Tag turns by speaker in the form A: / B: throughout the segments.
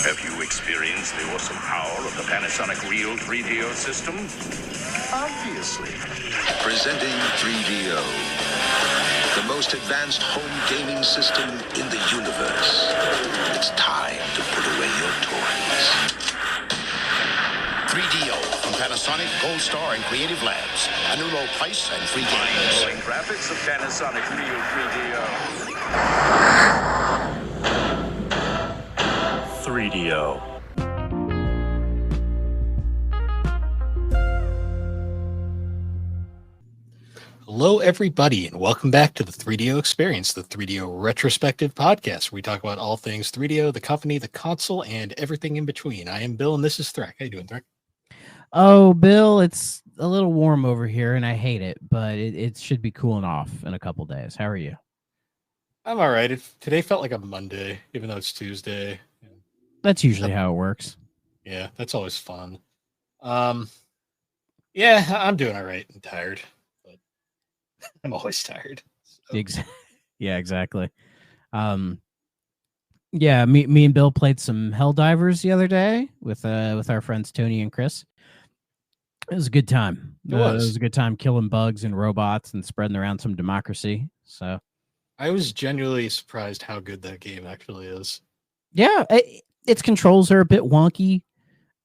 A: Have you experienced the awesome power of the Panasonic Real 3DO system? Obviously.
B: Presenting 3DO, the most advanced home gaming system in the universe. It's time to put away your toys.
C: 3DO from Panasonic, Gold Star, and Creative Labs. A new low price and free games.
A: Mind-blowing graphics of Panasonic Real 3DO.
D: 3DO.
E: Hello, everybody, and welcome back to the 3DO Experience, the 3DO retrospective podcast, where we talk about all things 3DO, the company, the console, and everything in between. I am Bill, and this is Threk. How you doing, Threk?
F: Oh, Bill, it's a little warm over here, and I hate it, but it should be cooling off in a couple days. How are you?
E: I'm all right. Today felt like a Monday, even though it's Tuesday.
F: That's usually how it works.
E: Yeah, that's always fun. Yeah, I'm doing all right. I'm tired, but I'm always tired. So.
F: Yeah, exactly. Yeah, me and Bill played some Helldivers the other day with our friends Tony and Chris. It was a good time. It was a good time killing bugs and robots and spreading around some democracy. So
E: I was genuinely surprised how good that game actually is.
F: Yeah, its controls are a bit wonky.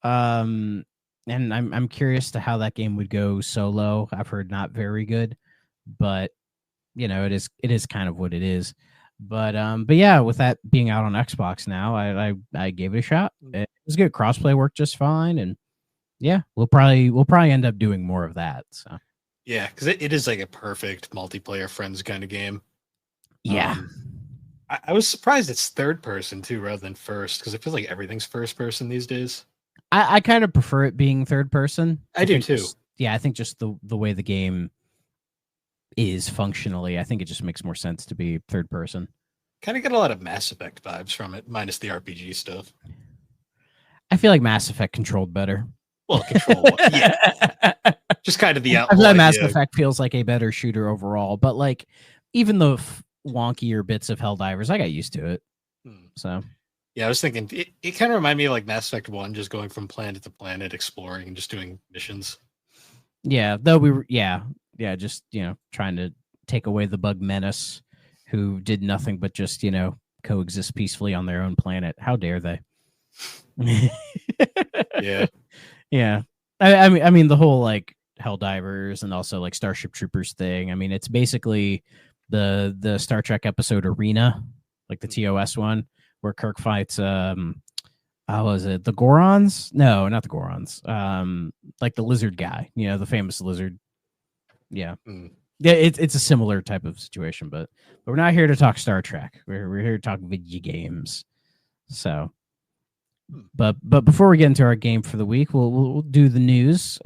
F: And I'm curious to how that game would go solo. I've heard not very good, but you know, it is kind of what it is. But yeah, with that being out on Xbox now, I gave it a shot. It was good. Crossplay worked just fine, and yeah, we'll probably end up doing more of that. So
E: yeah, because it is like a perfect multiplayer friends kind of game.
F: Yeah.
E: I was surprised it's third person too, rather than first, because I feel like everything's first person these days.
F: I kind of prefer it being third person.
E: I do too.
F: I think just the way the game is functionally, I think it just makes more sense to be third person.
E: Kind of get a lot of Mass Effect vibes from it, minus the RPG stuff.
F: I feel like Mass Effect controlled better.
E: Well, control, yeah. Just kind of the outlaw.
F: I feel like Mass Effect feels like a better shooter overall, but like even the wonkier bits of Helldivers, I got used to it. So
E: yeah, I was thinking it kind of reminded me of like Mass Effect 1, just going from planet to planet, exploring and just doing missions.
F: Yeah, though we were, just, you know, trying to take away the bug menace who did nothing but just, you know, coexist peacefully on their own planet. How dare they?
E: Yeah.
F: Yeah. I mean the whole like Helldivers and also like Starship Troopers thing. I mean, it's basically the Star Trek episode Arena, like the TOS one, where Kirk fights how was it? The Gorons? No, not the Gorons. Like the lizard guy, you know, the famous lizard. Yeah. Yeah, it's a similar type of situation, but we're not here to talk Star Trek. We're here to talk video games. So but before we get into our game for the week, we'll do the news.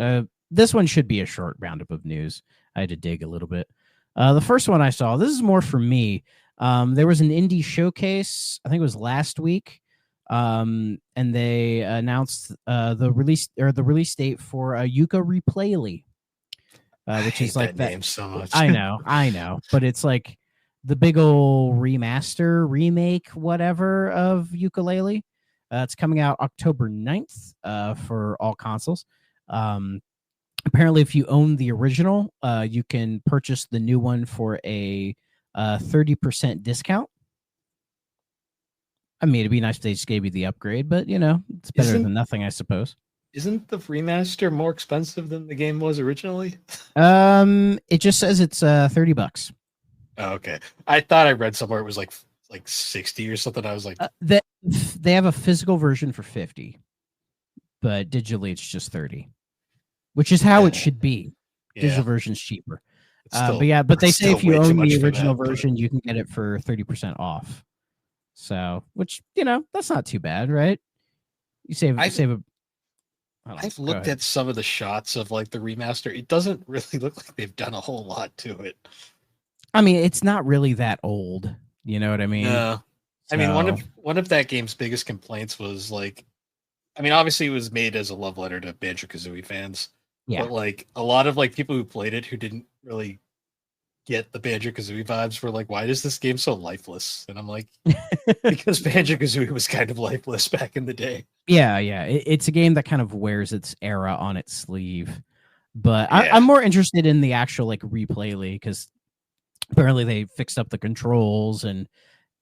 F: This one should be a short roundup of news. I had to dig a little bit. The first one I saw, this is more for me. There was an indie showcase, I think it was last week, and they announced the release date for Yuka Replayly, which is like that
E: name so much.
F: I know, but it's like the big old remaster, remake, whatever of Yooka-Laylee. It's coming out October 9th for all consoles. Apparently, if you own the original, you can purchase the new one for a 30% discount. I mean, it'd be nice if they just gave you the upgrade, but, you know, it's better than nothing, I suppose.
E: Isn't the remaster more expensive than the game was originally?
F: It just says it's $30.
E: Oh, okay. I thought I read somewhere it was like 60 or something. I was like,
F: they have a physical version for 50, but digitally it's just 30, which is how it should be. Digital version's cheaper. But they say if you own the original version, you can get it for 30% off. So, which, you know, that's not too bad, right? You save a.
E: I've looked at some of the shots of like the remaster. It doesn't really look like they've done a whole lot to it.
F: I mean, it's not really that old. You know what I mean?
E: No. I mean, one of that game's biggest complaints was like, I mean, obviously it was made as a love letter to Banjo-Kazooie fans.
F: Yeah.
E: But like a lot of like people who played it who didn't really get the Banjo-Kazooie vibes were like, why is this game so lifeless? And I'm like, because Banjo-Kazooie was kind of lifeless back in the day.
F: Yeah, it's a game that kind of wears its era on its sleeve. But
E: Yeah.
F: I'm more interested in the actual like replay league because apparently they fixed up the controls and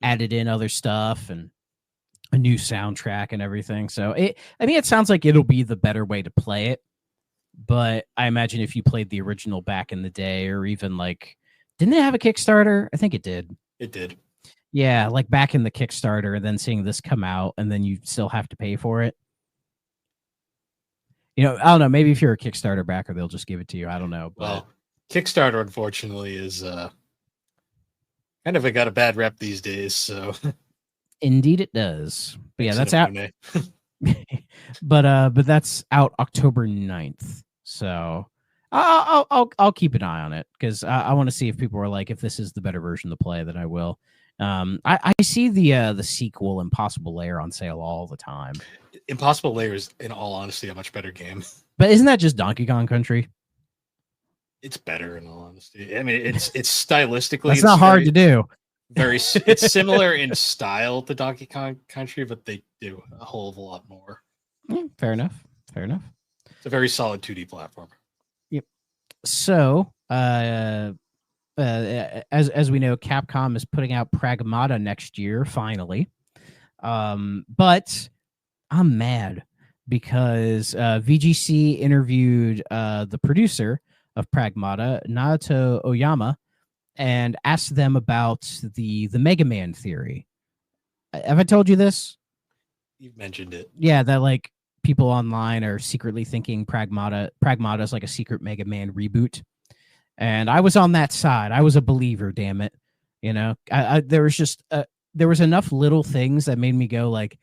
F: added in other stuff and a new soundtrack and everything. So it sounds like it'll be the better way to play it. But I imagine if you played the original back in the day, or even like, didn't it have a Kickstarter? I think it did.
E: It did.
F: Yeah, like back in the Kickstarter, and then seeing this come out, and then you still have to pay for it. You know, I don't know. Maybe if you're a Kickstarter backer, they'll just give it to you. I don't know. But
E: Well, Kickstarter, unfortunately, is kind of got a bad rep these days. So
F: indeed, it does. But yeah, that's out.
E: Inafune.
F: But that's out October 9th. So I'll keep an eye on it because I want to see if people are like, if this is the better version to play, then I will. I see the sequel Impossible Lair on sale all the time.
E: Impossible Lair is, in all honesty, a much better game.
F: But isn't that just Donkey Kong Country?
E: It's better, in all honesty. I mean, it's stylistically.
F: That's
E: it's
F: not hard to do.
E: It's similar in style to Donkey Kong Country, but they do a whole of a lot more.
F: Yeah, fair enough.
E: It's a very solid 2D platformer.
F: So, as we know, Capcom is putting out Pragmata next year, finally. But I'm mad because VGC interviewed the producer of Pragmata, Naoto Oyama, and asked them about the Mega Man theory. Have I told you this?
E: You've mentioned it.
F: Yeah, that like people online are secretly thinking Pragmata is like a secret Mega Man reboot. And I was on that side. I was a believer, damn it. You know, there was enough little things that made me go like,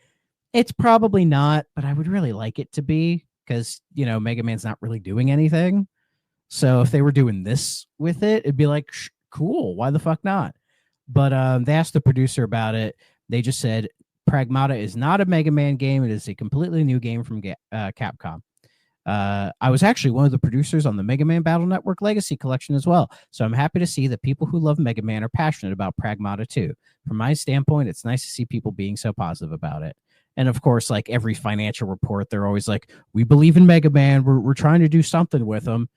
F: it's probably not, but I would really like it to be because, you know, Mega Man's not really doing anything. So if they were doing this with it, it'd be like, cool. Why the fuck not? But they asked the producer about it. They just said, Pragmata is not a Mega Man game. It is a completely new game from Capcom. I was actually one of the producers on the Mega Man Battle Network Legacy Collection as well. So I'm happy to see that people who love Mega Man are passionate about Pragmata too. From my standpoint, it's nice to see people being so positive about it. And of course, like every financial report, they're always like, we believe in Mega Man. We're trying to do something with them.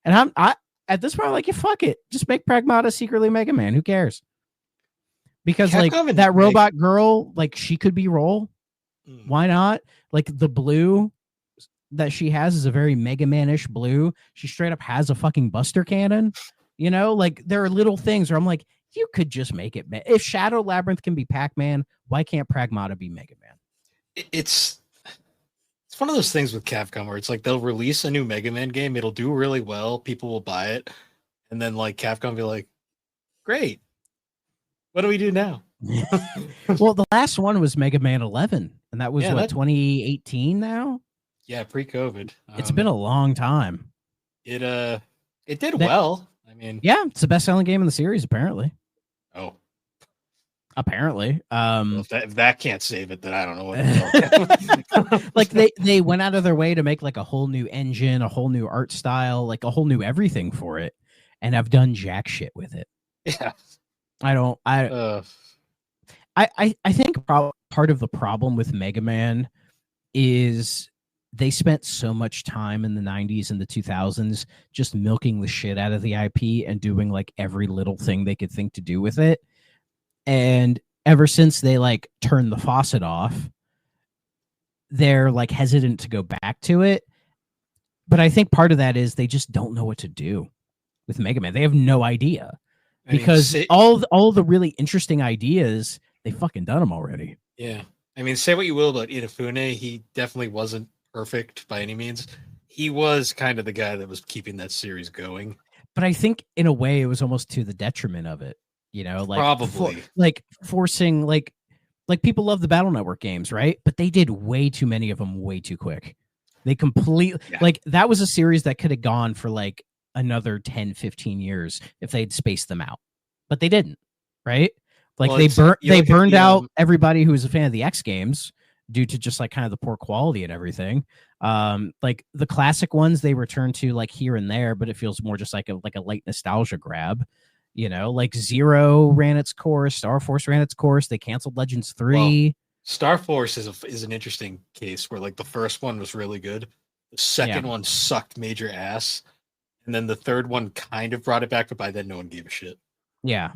F: And I at this point, I'm like, yeah, fuck it. Just make Pragmata secretly Mega Man. Who cares? Because
E: Capcom
F: like that robot girl, like she could be Roll. Why not? Like the blue that she has is a very Mega Man-ish blue. She straight up has a fucking Buster Cannon. You know, like there are little things where I'm like, you could just make it. If Shadow Labyrinth can be Pac-Man, why can't Pragmata be Mega Man?
E: It's one of those things with Capcom where it's like they'll release a new Mega Man game, it'll do really well, people will buy it, and then like Capcom will be like, great, what do we do now?
F: Well, the last one was Mega Man 11, and that was 2018 now?
E: Yeah, pre-COVID.
F: It's been a long time.
E: It did well. I mean,
F: yeah, it's the best-selling game in the series, apparently.
E: Oh.
F: Apparently.
E: Well, if that can't save it, then I don't know what.
F: Like they went out of their way to make like a whole new engine, a whole new art style, like a whole new everything for it, and have done jack shit with it.
E: Yeah.
F: I think part of the problem with Mega Man is they spent so much time in the 90s and the 2000s just milking the shit out of the IP and doing like every little thing they could think to do with it. And ever since they like turned the faucet off, they're like hesitant to go back to it. But I think part of that is they just don't know what to do with Mega Man. They have no idea because all the really interesting ideas, they fucking done them already.
E: Yeah. I mean, say what you will about Inafune, he definitely wasn't perfect by any means. He was kind of the guy that was keeping that series going.
F: But I think in a way it was almost to the detriment of it. You know, like
E: probably
F: forcing like people love the Battle Network games, right? But they did way too many of them way too quick. They completely like that was a series that could have gone for like another 10, 15 years if they'd spaced them out. But they didn't, right? Like they burned out everybody who was a fan of the X games due to just like kind of the poor quality and everything. Like the classic ones they return to like here and there, but it feels more just like a light nostalgia grab. You know, like Zero ran its course, Star Force ran its course. They canceled Legends 3.
E: Star Force is an interesting case where like the first one was really good, the second one sucked major ass, and then the third one kind of brought it back, but by then no one gave a shit.
F: Yeah.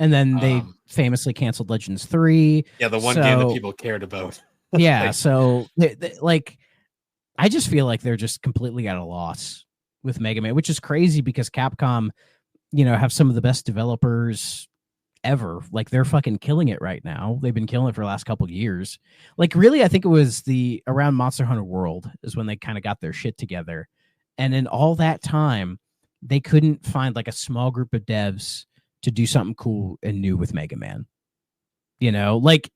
F: And then they famously canceled Legends 3.
E: Yeah, the one game that people cared about.
F: Yeah,
E: like,
F: so like I just feel like they're just completely at a loss with Mega Man, which is crazy because Capcom, you know, have some of the best developers ever. Like they're fucking killing it right now. They've been killing it for the last couple of years. Like really, I think it was around Monster Hunter World is when they kind of got their shit together. And in all that time, they couldn't find like a small group of devs to do something cool and new with Mega Man. You know, like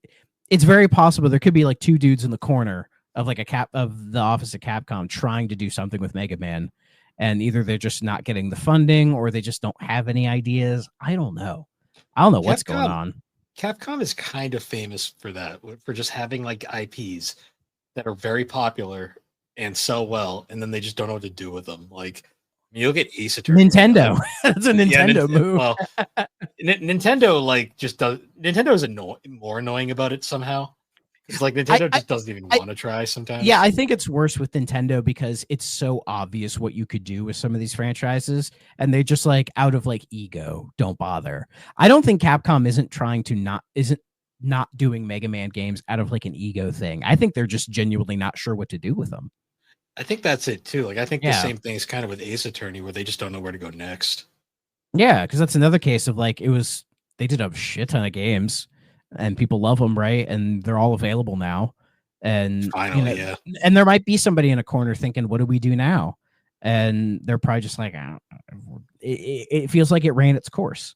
F: it's very possible there could be like two dudes in the corner of like of the office of Capcom trying to do something with Mega Man, and either they're just not getting the funding or they just don't have any ideas. I don't know what's going on.
E: Capcom is kind of famous for that, for just having like IPs that are very popular and sell well, and then they just don't know what to do with them. Like you'll get Ace Attorney.
F: Nintendo. That's a Nintendo move.
E: Well, Nintendo like just does. Nintendo is more annoying about it somehow. It's like Nintendo just doesn't even want to try sometimes.
F: Yeah, I think it's worse with Nintendo because it's so obvious what you could do with some of these franchises, and they just like out of like ego don't bother. I don't think Capcom isn't not doing Mega Man games out of like an ego thing. I think they're just genuinely not sure what to do with them.
E: I think that's it too. Like I think the same thing is kind of with Ace Attorney, where they just don't know where to go next. Yeah,
F: because that's another case of like they did a shit ton of games, and people love them, right? And they're all available now. And
E: finally,
F: and there might be somebody in a corner thinking, "What do we do now?" And they're probably just like, it feels like it ran its course,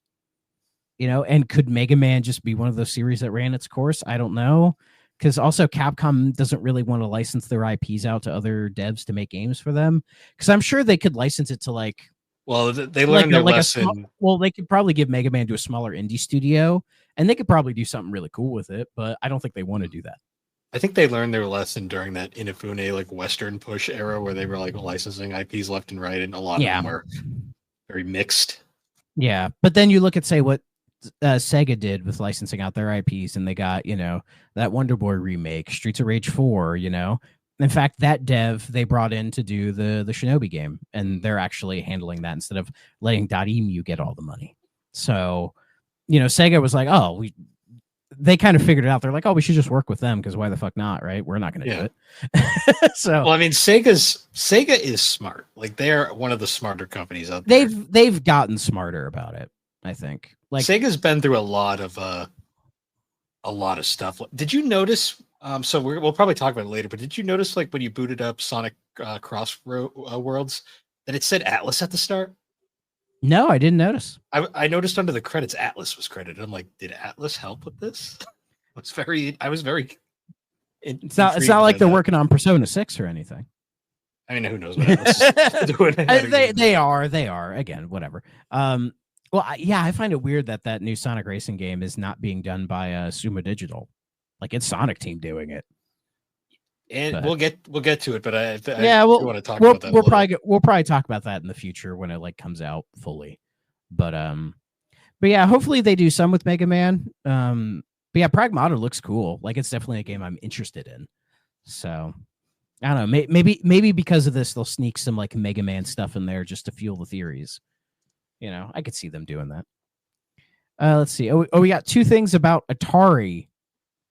F: you know. And could Mega Man just be one of those series that ran its course? I don't know. Because also Capcom doesn't really want to license their IPs out to other devs to make games for them. Because I'm sure they could license it to like...
E: Well, they learned their lesson.
F: They could probably give Mega Man to a smaller indie studio, and they could probably do something really cool with it, but I don't think they want to do that.
E: I think they learned their lesson during that Inafune like Western push era where they were like licensing IPs left and right, and a lot of them were very mixed. Yeah,
F: but then you look at, say, what Sega did with licensing out their IPs, and they got, you know, that Wonder Boy remake, Streets of Rage 4, you know. In fact, that dev they brought in to do the Shinobi game, and they're actually handling that instead of letting Dotemu get all the money. So, you know, Sega was like, they kind of figured it out. They're like, we should just work with them because why the fuck not, right? We're not going to do it. So,
E: well, I mean, Sega is smart. Like they're one of the smarter companies out there.
F: They've gotten smarter about it, I think. Like
E: Sega's been through a lot of stuff. Did you notice? So we'll probably talk about it later. But did you notice, like when you booted up Sonic Worlds, that it said Atlas at the start?
F: No, I didn't notice.
E: I noticed under the credits Atlas was credited. I'm like, did Atlas help with this? I was very.
F: It's not like they're working on Persona 6 or anything.
E: I mean, who knows what Atlas is doing?
F: They are again, whatever. Well, I find it weird that new Sonic Racing game is not being done by Sumo Digital. Like it's Sonic Team doing it.
E: And we'll get to it, but I
F: we'll
E: want to talk about that.
F: We'll probably talk about that in the future when it like comes out fully. But yeah, hopefully they do some with Mega Man. But yeah, Pragmata looks cool. Like it's definitely a game I'm interested in. So I don't know. Maybe because of this, they'll sneak some like Mega Man stuff in there just to fuel the theories. You know, I could see them doing that. Let's see. We got two things about Atari,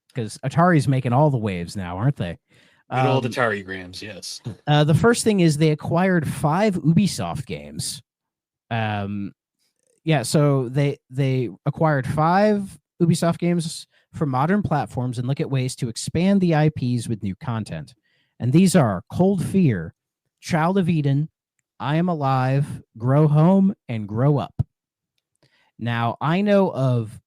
F: because Atari's making all the waves now, aren't they?
E: Good old Atari grams, yes.
F: The first thing is they acquired 5 Ubisoft games. So they acquired 5 Ubisoft games for modern platforms and look at ways to expand the IPs with new content. And these are Cold Fear, Child of Eden, I Am Alive, Grow Home, and Grow Up. Now, I know of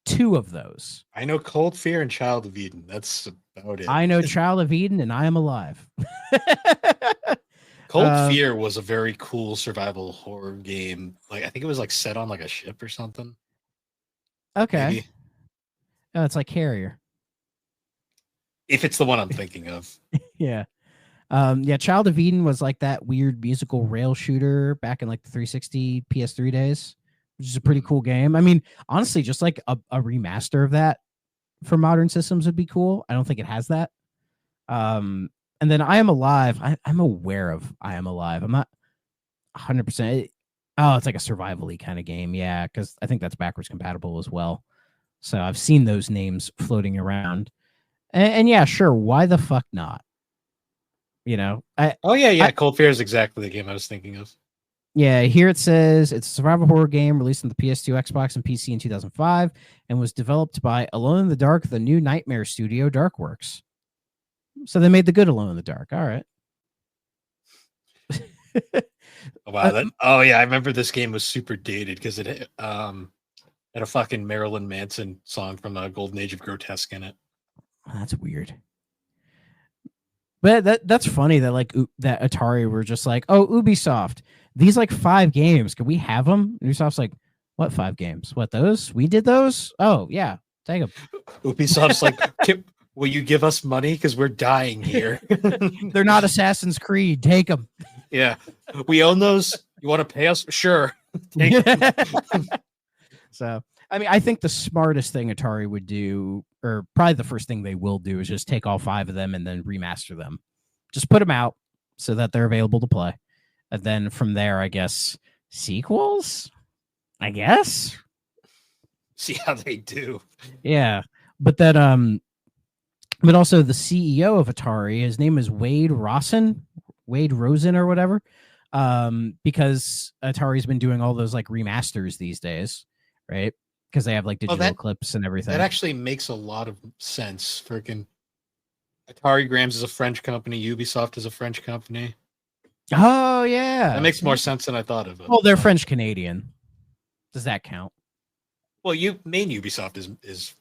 F: 2 of those.
E: I know Cold Fear and Child of Eden. That's about it.
F: I know Child of Eden and I Am Alive.
E: Cold Fear was a very cool survival horror game. Like I think it was like set on like a ship or something.
F: Okay.
E: Maybe.
F: Oh, it's like Carrier.
E: If it's the one I'm thinking of.
F: Yeah. Child of Eden was like that weird musical rail shooter back in like the 360 PS3 days which is a pretty cool game. I mean, honestly, just like a remaster of that for modern systems would be cool. I don't think it has that. And then I Am Alive. I'm aware of I Am Alive. I'm not 100%. Oh, it's like a survival-y kind of game. Yeah, because I think that's backwards compatible as well. So I've seen those names floating around. And yeah, sure. Why the fuck not? You know,
E: Cold Fear is exactly the game I was thinking of.
F: Yeah, here it says it's a survival horror game released on the PS2, Xbox, and PC in 2005 and was developed by Alone in the Dark, the new Nightmare studio, Darkworks. So they made the good Alone in the Dark. All right.
E: Wow. I remember this game was super dated because it had a fucking Marilyn Manson song from the Golden Age of Grotesque in it.
F: Oh, that's weird. But that's funny that like that Atari were just like, oh, Ubisoft, these like 5 games, can we have them? And Ubisoft's like, what 5 games? What, those? We did those? Oh yeah, take them.
E: Ubisoft's like, will you give us money because we're dying here?
F: They're not Assassin's Creed. Take them.
E: Yeah, we own those. You want to pay us? Sure. Take 'em.
F: So, I mean, I think the smartest thing Atari would do, or probably the first thing they will do, is just take all 5 of them and then remaster them. Just put them out so that they're available to play. And then from there, I guess, sequels? I guess?
E: See how they do.
F: Yeah. But that, but also the CEO of Atari, his name is Wade Rosen or whatever. Because Atari's been doing all those like remasters these days, right? Because they have like digital clips and everything.
E: That actually makes a lot of sense. Freaking Atari Grams is a French company. Ubisoft is a French company.
F: Oh yeah,
E: that makes more sense than I thought of it.
F: Well, they're French Canadian. Does that count?
E: Well, main Ubisoft is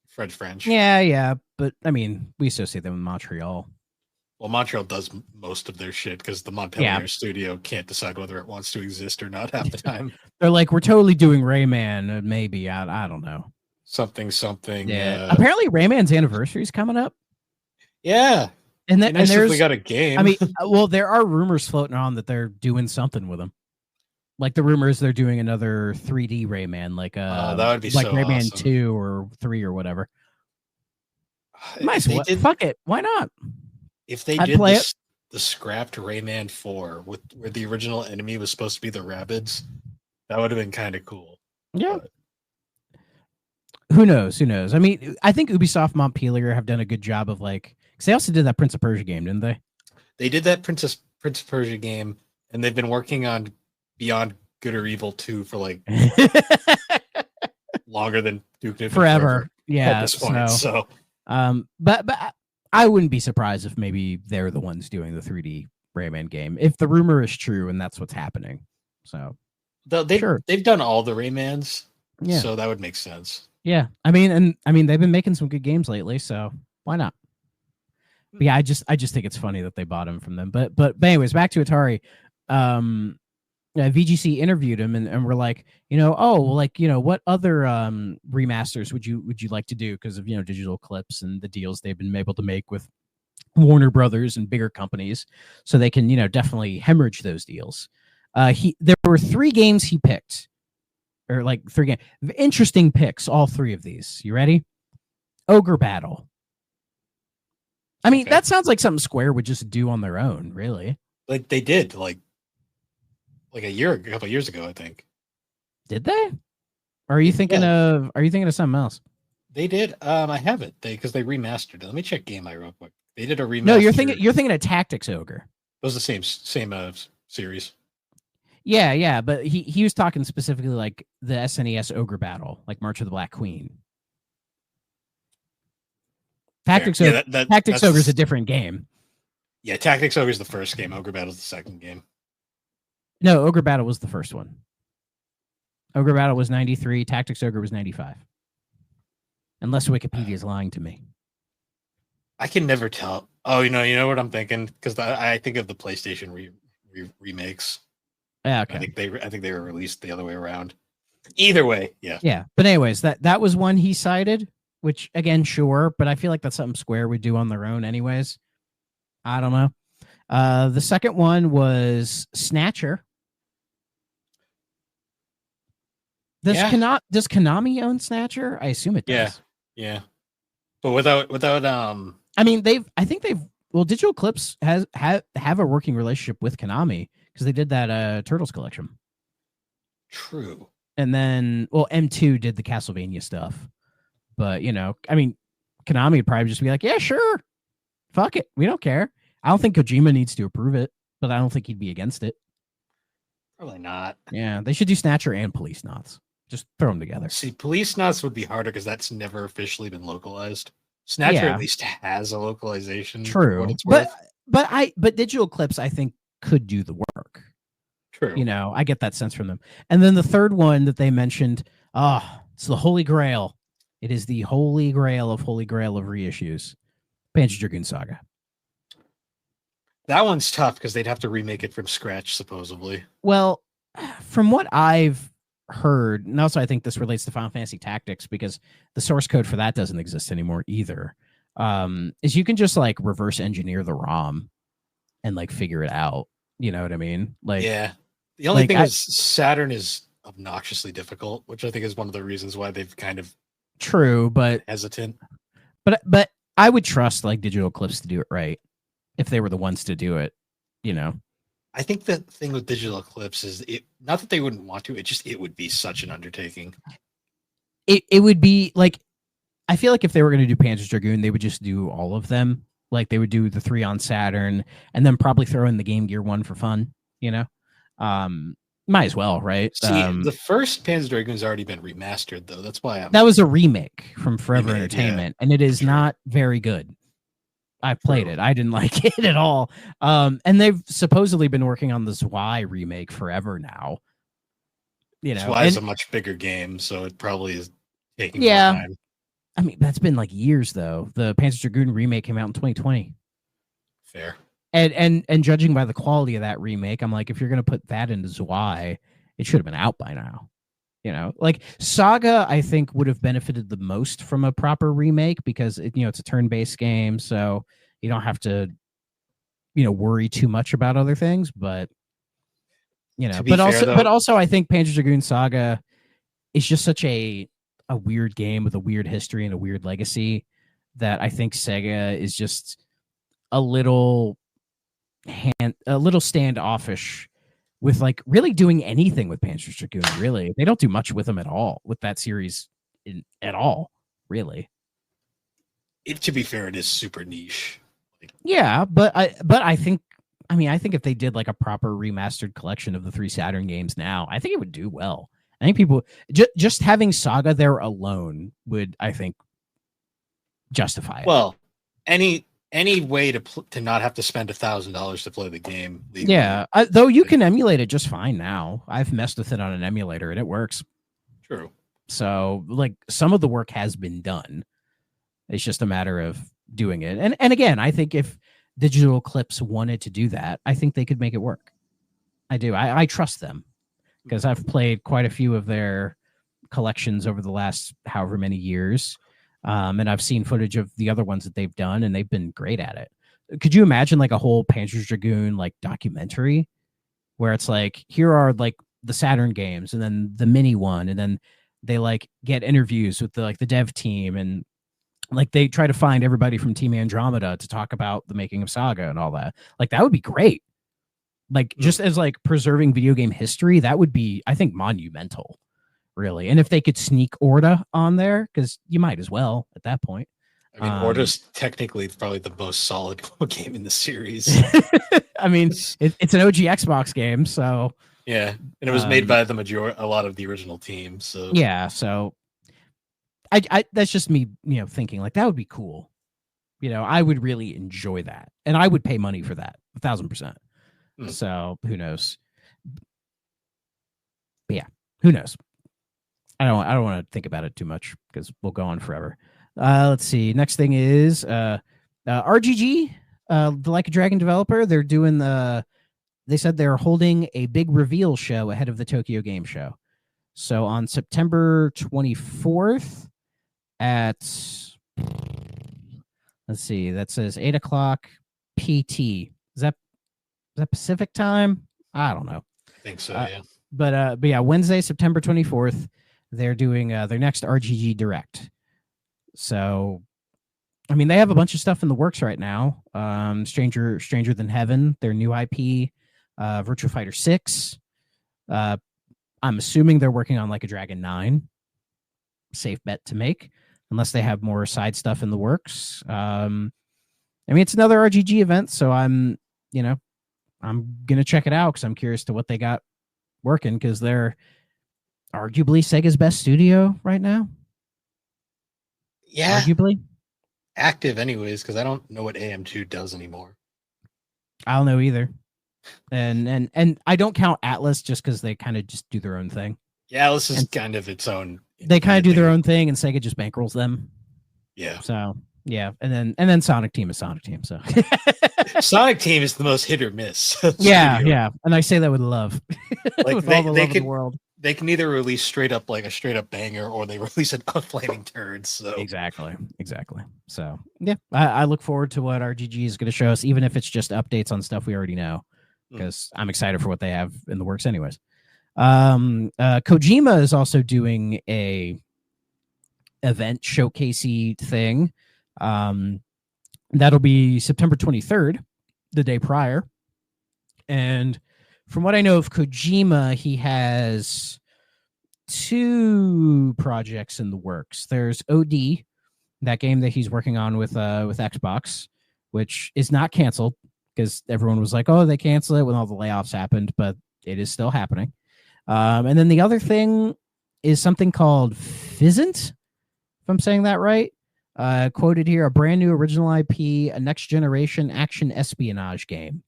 E: French.
F: Yeah, but I mean, we associate them with Montreal.
E: Well, Montreal does most of their shit because the Montpellier studio can't decide whether it wants to exist or not half the time.
F: They're like, we're totally doing Rayman. Maybe I don't know.
E: Something.
F: Yeah. Apparently, Rayman's anniversary is coming up.
E: Yeah.
F: And there's
E: we got a game.
F: I mean, well, there are rumors floating on that they're doing something with them. Like the rumors they're doing another 3D Rayman, like
E: that would be
F: like
E: so
F: Rayman
E: awesome.
F: 2 or 3 or whatever. Nice. Fuck it. Why not?
E: If they did the scrapped Rayman 4 where the original enemy was supposed to be the Rabbids, that would have been kind of cool.
F: Yeah. But who knows? I mean, I think Ubisoft Montpellier have done a good job of like, because they also did that Prince of Persia game, didn't they?
E: They did that Prince of Persia game, and they've been working on Beyond Good or Evil 2 for like longer than Duke Nukem
F: Forever. Yeah.
E: At this point, so.
F: But I wouldn't be surprised if maybe they're the ones doing the 3D Rayman game, if the rumor is true and that's what's happening. So
E: they've done all the Raymans,
F: yeah.
E: So that would make sense.
F: Yeah, I mean, they've been making some good games lately, so why not? But yeah, I just think it's funny that they bought him from them. But anyways, back to Atari. VGC interviewed him and we're like, what other remasters would you like to do because of digital clips and the deals they've been able to make with Warner Brothers and bigger companies, so they can definitely hemorrhage those deals. There were 3 games he picked, or like 3 games, interesting picks. All 3 of these. You ready? Ogre Battle. I mean, that sounds like something Square would just do on their own, really.
E: Like they did, like a couple of years ago, I think.
F: Did they? Or are you thinking of something else?
E: They did. I have it. Because they remastered it. Let me check GameEye real quick. They did a remaster.
F: No, you're thinking of Tactics Ogre.
E: It was the same series.
F: Yeah, but he was talking specifically like the SNES Ogre Battle, like March of the Black Queen. Tactics Ogre is a different game.
E: Yeah, Tactics Ogre is the first game. Ogre Battle is the second game.
F: No, Ogre Battle was the first one. Ogre Battle was 93. Tactics Ogre was 95. Unless Wikipedia is lying to me.
E: I can never tell. Oh, you know what I'm thinking? Because I think of the PlayStation remakes.
F: Yeah, okay.
E: I think they were released the other way around. Either way, yeah.
F: Yeah, but anyways, that was one he cited, which again, sure, but I feel like that's something Square would do on their own anyways. I don't know. The second one was Snatcher. Does
E: Yeah.
F: Does Konami own Snatcher? I assume it does.
E: Yeah. But without
F: I mean, Digital Eclipse have a working relationship with Konami because they did that Turtles collection.
E: true.
F: And then M2 did the Castlevania stuff. But, I mean, Konami would probably just be like, yeah, sure. Fuck it. We don't care. I don't think Kojima needs to approve it, but I don't think he'd be against it.
E: Probably not.
F: Yeah, they should do Snatcher and Police Knots. Just throw them together.
E: See, Police Knots would be harder because that's never officially been localized. Snatcher
F: Yeah.
E: at least has a localization. for
F: True.
E: what it's worth.
F: But Digital Eclipse, I think, could do the work.
E: True.
F: I get that sense from them. And then the third one that they mentioned, it's the Holy Grail. It is the Holy Grail of reissues. Panzer Dragoon Saga.
E: That one's tough because they'd have to remake it from scratch, supposedly.
F: Well, from what I've heard, and also I think this relates to Final Fantasy Tactics because the source code for that doesn't exist anymore either. Is you can just like reverse engineer the ROM and like figure it out. You know what I mean? Like,
E: Yeah. The only
F: like,
E: thing is Saturn is obnoxiously difficult, which I think is one of the reasons why they've kind of
F: true, but
E: hesitant.
F: but I would trust like Digital Eclipse to do it right if they were the ones to do it.
E: I think the thing with Digital Eclipse is it not that they wouldn't want to, it would be such an undertaking.
F: It would be like, I feel like if they were going to do Panzer Dragoon, they would just do all of them. Like they would do the 3 on Saturn and then probably throw in the Game Gear one for fun, might as well, right?
E: See, the first Panzer Dragoon's already been remastered though. That's why
F: that was a remake from Forever
E: Remade,
F: Entertainment, and it is
E: True.
F: not very good. I played
E: True.
F: it. I didn't like it at all. And they've supposedly been working on the Zwei remake forever now.
E: That's why it's a much bigger game, so it probably is taking
F: Yeah.
E: more time.
F: I mean, that's been like years though. The Panzer Dragoon remake came out in 2020.
E: Fair.
F: And judging by the quality of that remake, I'm like, if you're gonna put that into Zwei, it should have been out by now. Like Saga, I think would have benefited the most from a proper remake because it's a turn-based game, so you don't have to, worry too much about other things. But but also, I think Panzer Dragoon Saga is just such a weird game with a weird history and a weird legacy that I think Sega is just a little standoffish with like really doing anything with Panzer Dragoon. Really, they don't do much with them at all with that series at all. Really,
E: To be fair, it is super niche.
F: yeah. But I think if they did like a proper remastered collection of the 3 Saturn games now, I think it would do well. I think people just having Saga there alone would, I think, justify it.
E: Well, any way to not have to spend $1,000 to play the game. Legally.
F: Yeah, though you can emulate it just fine now. I've messed with it on an emulator and it works.
E: True.
F: So, like, some of the work has been done. It's just a matter of doing it. And again, I think if Digital Eclipse wanted to do that, I think they could make it work. I do. I trust them because I've played quite a few of their collections over the last however many years. And I've seen footage of the other ones that they've done, and they've been great at it. Could you imagine like a whole Panzer Dragoon like documentary where it's like, here are like the Saturn games and then the mini one, and then they like get interviews with the dev team, and like they try to find everybody from Team Andromeda to talk about the making of Saga and all that. Like that would be great. Like just as like preserving video game history, that would be, I think, monumental. Really. And if they could sneak Orta on there, because you might as well at that point.
E: I mean, Orta's technically probably the most solid game in the series.
F: I mean, it's an OG Xbox game, so
E: yeah, and it was made by a lot of the original team. So
F: yeah, so I that's just me, thinking like that would be cool. I would really enjoy that, and I would pay money for that 1,000%. So who knows? But yeah, who knows? I don't want to think about it too much because we'll go on forever. Let's see. Next thing is RGG, the Like a Dragon developer. They're doing they said they're holding a big reveal show ahead of the Tokyo Game Show. So on September 24th at, let's see, that says 8 o'clock PT. Is that Pacific time? I don't know.
E: I think so, yeah.
F: But yeah, Wednesday, September 24th. they're doing their next RGG Direct. So, I mean, they have a bunch of stuff in the works right now. Stranger Than Heaven, their new IP, Virtua Fighter 6. I'm assuming they're working on like a Dragon 9. Safe bet to make, unless they have more side stuff in the works. I mean, it's another RGG event, so I'm gonna check it out because I'm curious to what they got working, because they're arguably Sega's best studio right now.
E: Yeah,
F: Arguably
E: active anyways, because I don't know what AM2 does anymore.
F: I don't know either, and I don't count Atlas just because they kind of just do their own thing.
E: Yeah, Atlas is kind of its own.
F: They kind of do their own thing, and Sega just bankrolls them.
E: Yeah.
F: So yeah, and then Sonic Team is Sonic Team. So
E: Sonic Team is the most hit or miss.
F: yeah, and I say that with love,
E: Like
F: with all the love in
E: could,
F: the world.
E: They can either release straight up banger, or they release a flaming turd. So
F: Exactly. So yeah, I look forward to what RGG is going to show us, even if it's just updates on stuff we already know, because I'm excited for what they have in the works, anyways. Kojima is also doing a event showcasey thing. That'll be September 23rd, the day prior. And from what I know of Kojima, he has 2 projects in the works. There's OD, that game that he's working on with Xbox, which is not canceled because everyone was like, oh, they cancel it when all the layoffs happened, but it is still happening. And then the other thing is something called Fizzant, if I'm saying that right. Quoted here, a brand new original IP, a next generation action espionage game.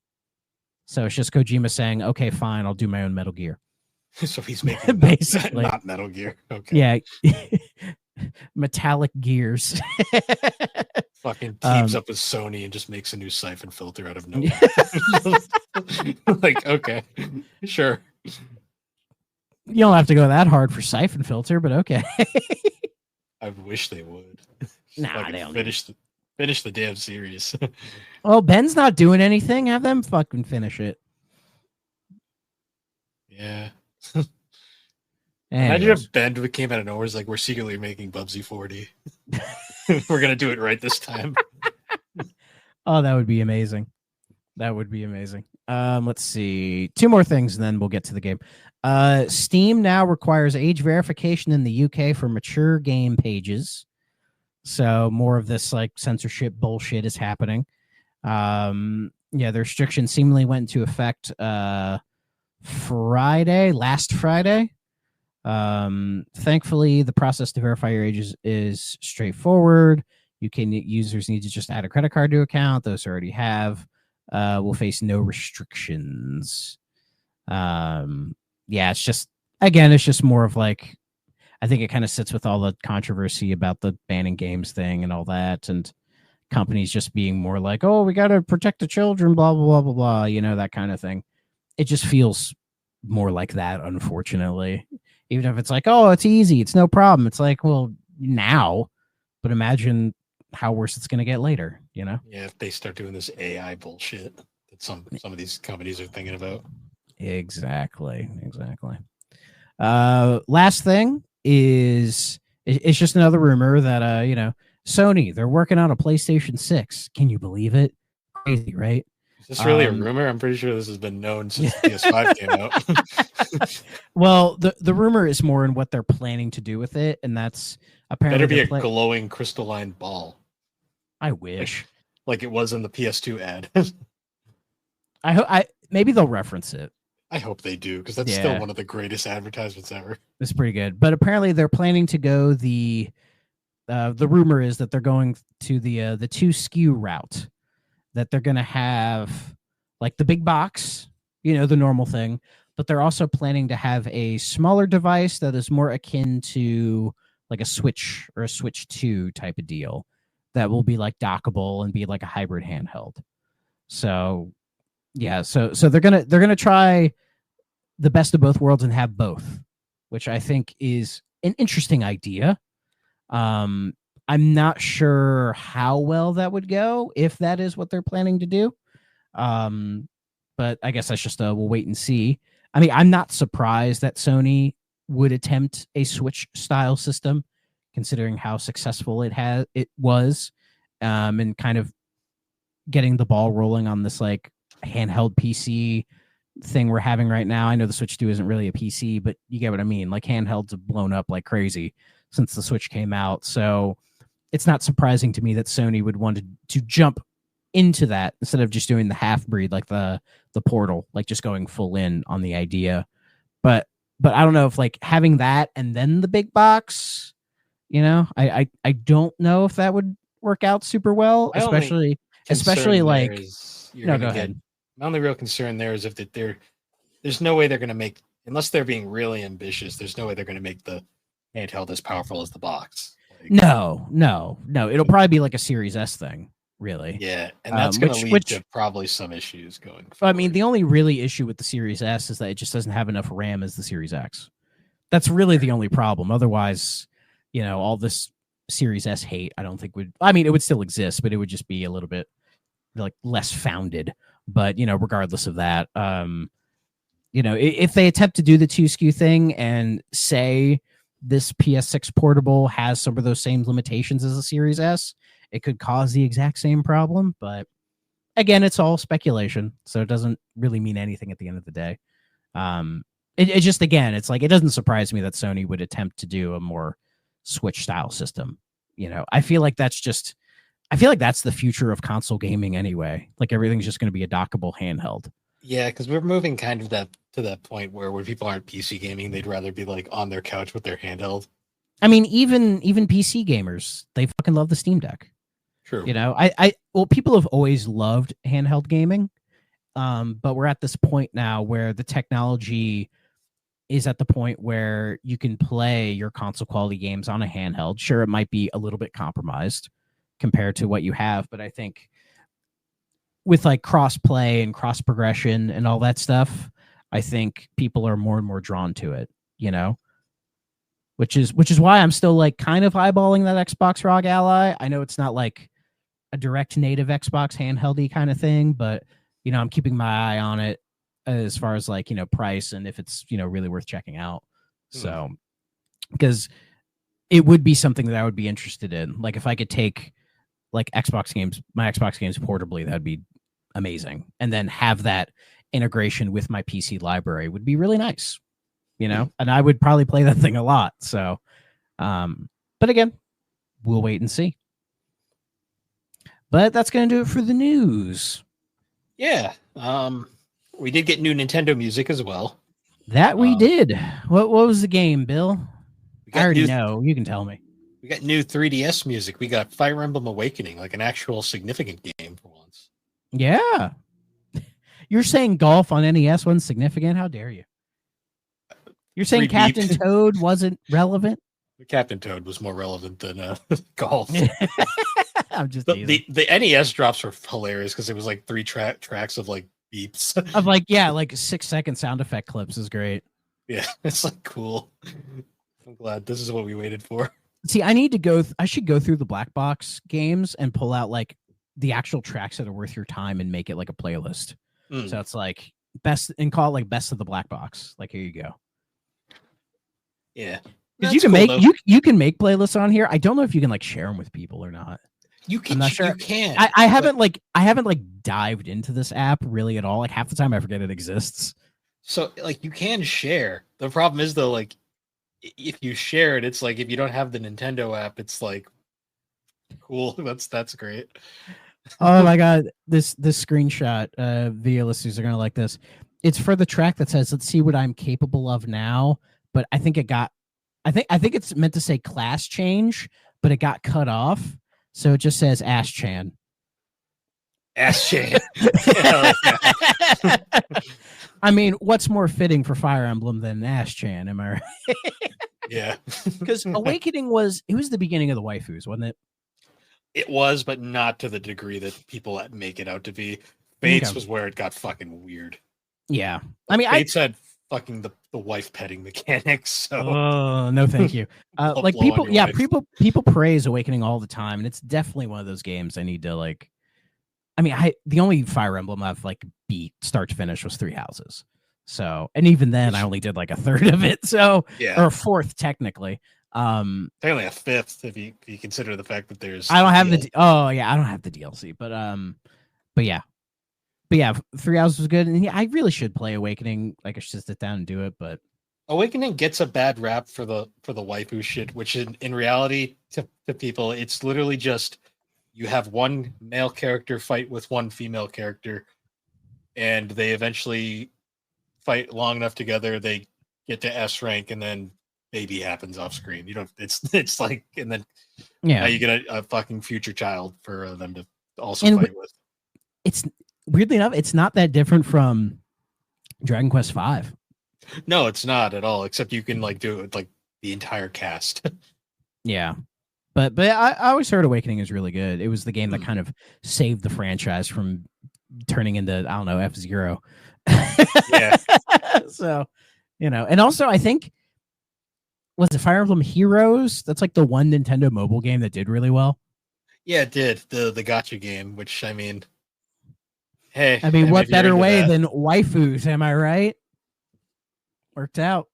F: So it's just Kojima saying, okay, fine, I'll do my own Metal Gear.
E: So he's making
F: basically
E: not Metal Gear. Okay.
F: Yeah. Metallic gears.
E: Fucking teams up with Sony and just makes a new siphon filter out of nowhere. Like, okay, sure.
F: You don't have to go that hard for siphon filter, but okay.
E: I wish they would.
F: Nah, they don't.
E: Finish the damn series.
F: Well, Ben's not doing anything. Have them fucking finish it.
E: Yeah.
F: Anyways.
E: Imagine if Ben came out of nowhere, like, we're secretly making Bubsy 40. We're gonna do it right this time.
F: Oh, that would be amazing. That would be amazing. Let's see. 2 more things, and then we'll get to the game. Steam now requires age verification in the UK for mature game pages. So more of this like censorship bullshit is happening. Yeah, the restriction seemingly went into effect last Friday. Thankfully, the process to verify your age is straightforward. Users need to just add a credit card to account. Those who already have will face no restrictions. Yeah, it's just more of like, I think it kind of sits with all the controversy about the banning games thing and all that, and companies just being more like, oh, we got to protect the children, blah, blah, blah, blah, blah, that kind of thing. It just feels more like that, unfortunately. Even if it's like, oh, it's easy, it's no problem. It's like, well, now, but imagine how worse it's going to get later, Yeah,
E: if they start doing this AI bullshit that some of these companies are thinking about.
F: Exactly. Last thing is, it's just another rumor that Sony, they're working on a PlayStation 6. Can you believe it? Crazy, right?
E: Is this really a rumor? I'm pretty sure this has been known since PS5 came out.
F: Well, the rumor is more in what they're planning to do with it, and that's apparently
E: better be a glowing crystalline ball.
F: I wish,
E: like it was in the PS2 ad.
F: I maybe they'll reference it.
E: I hope they do, because that's still one of the greatest advertisements ever.
F: It's pretty good, but apparently they're planning to go the rumor is that they're going to the 2 SKU route. That they're going to have like the big box, the normal thing, but they're also planning to have a smaller device that is more akin to like a Switch or a Switch 2 type of deal that will be like dockable and be like a hybrid handheld. So yeah, so they're going to try the best of both worlds and have both, which I think is an interesting idea. I'm not sure how well that would go if that is what they're planning to do. But I guess that's just we'll wait and see. I mean, I'm not surprised that Sony would attempt a Switch style system, considering how successful it was, and kind of getting the ball rolling on this like handheld PC thing we're having right now. I know the Switch 2 isn't really a PC, but you get what I mean. Like handhelds have blown up like crazy since the Switch came out. So it's not surprising to me that Sony would want to jump into that instead of just doing the half breed like the Portal, like just going full in on the idea. But I don't know if like having that and then the big box, you know, I don't know if that would work out super well, especially like no, go ahead.
E: My only real concern there is if there's no way they're going to make, unless they're being really ambitious, there's no way they're going to make the handheld as powerful as the box. Like,
F: no. It'll probably be like a Series S thing, really.
E: Yeah, and that's going to lead to probably some issues going forward.
F: I mean, the only really issue with the Series S is that it just doesn't have enough RAM as the Series X. That's really the only problem. Otherwise, you know, all this Series S hate, I don't think would. I mean, it would still exist, but it would just be a little bit like less founded. But you know, regardless of that, you know, if they attempt to do the 2 SKU thing and say this PS6 portable has some of those same limitations as the Series S, it could cause the exact same problem. But again, it's all speculation, so it doesn't really mean anything at the end of the day. It just, again, it's like, it doesn't surprise me that Sony would attempt to do a more Switch style system. You know, I feel like that's the future of console gaming anyway. Like everything's just going to be a dockable handheld.
E: Yeah, because we're moving kind of to that point where when people aren't PC gaming, they'd rather be like on their couch with their handheld.
F: I mean, even PC gamers, they fucking love the Steam Deck.
E: True.
F: You know, well, people have always loved handheld gaming, but we're at this point now where the technology is at the point where you can play your console quality games on a handheld. Sure, it might be a little bit compromised compared to what you have, but I think with like cross play and cross progression and all that stuff, I think people are more and more drawn to it, you know, which is why I'm still like kind of eyeballing that Xbox ROG Ally. I know it's not like a direct native Xbox handheldy kind of thing, but you know, I'm keeping my eye on it as far as like, you know, price and if it's, you know, really worth checking out. So, because it would be something that I would be interested in. Like if I could take like my Xbox games portably, that'd be amazing. And then have that integration with my PC library would be really nice, you know, and I would probably play that thing a lot. So, but again, we'll wait and see. But that's going to do it for the news.
E: Yeah. We did get new Nintendo music as well.
F: That we did. What was the game, Bill? I already know. You can tell me.
E: We got new 3DS music. We got Fire Emblem Awakening, like an actual significant game for once.
F: Yeah. You're saying golf on NES wasn't significant? How dare you? You're saying Captain Toad wasn't relevant?
E: Captain Toad was more relevant than golf.
F: I'm just
E: the NES drops were hilarious because it was like 3 tracks of like beeps.
F: Of like, yeah, like 6-second sound effect clips is great.
E: Yeah, it's like cool. I'm glad this is what we waited for.
F: See, I should go through the black box games and pull out like the actual tracks that are worth your time and make it like a playlist. So it's like best and call it like best of the black box. Like, here you go.
E: Yeah.
F: Because you can make playlists on here. I don't know if you can like share them with people or not.
E: You can.
F: I'm not sure.
E: You can.
F: I haven't dived into this app really at all. Like half the time I forget it exists.
E: So like you can share. The problem is though, like if you share it, it's like if you don't have the Nintendo app, it's like cool. That's great.
F: Oh my god, this screenshot via listeners are gonna like this. It's for the track that says, "Let's see what I'm capable of now," but I think it's meant to say class change, but it got cut off, so it just says Ash Chan.
E: Ash Chan.
F: I mean, what's more fitting for Fire Emblem than Ash Chan? Am I right?
E: Yeah.
F: Because Awakening was the beginning of the waifus, wasn't it?
E: It was, but not to the degree that people make it out to be. Fates was where it got fucking weird.
F: Yeah. I mean,
E: Fates had fucking the wife petting mechanics. So
F: no, thank you. Like people praise Awakening all the time, and it's definitely one of those games I need to like. I mean, the only Fire Emblem I've like beat start to finish was Three Houses. So, and even then, I only did like a third of it. So,
E: Yeah.
F: or a fourth technically.
E: Technically a fifth if you consider the fact that there's.
F: I don't have
E: DLC.
F: I don't have the DLC, but yeah, 3 hours was good, and yeah, I really should play Awakening. Like I should sit down and do it, but
E: Awakening gets a bad rap for the waifu shit, which in reality to people, it's literally just you have one male character fight with one female character, and they eventually fight long enough together, they get to S rank, and then baby happens off screen. You don't. It's like, and then now you get a fucking future child for them to also
F: And
E: fight with.
F: it's weirdly enough, it's not that different from Dragon Quest V.
E: No, it's not at all. Except you can like do it with like the entire cast.
F: Yeah. But I always heard Awakening is really good. It was the game that kind of saved the franchise from turning into, I don't know, F-Zero.
E: Yeah.
F: So, and also I think, was it Fire Emblem Heroes? That's like the one Nintendo mobile game that did really well.
E: Yeah, it did. The gacha game, which I mean, hey.
F: What
E: if you're
F: better
E: into
F: way
E: that.
F: than waifus, am I right? Worked out.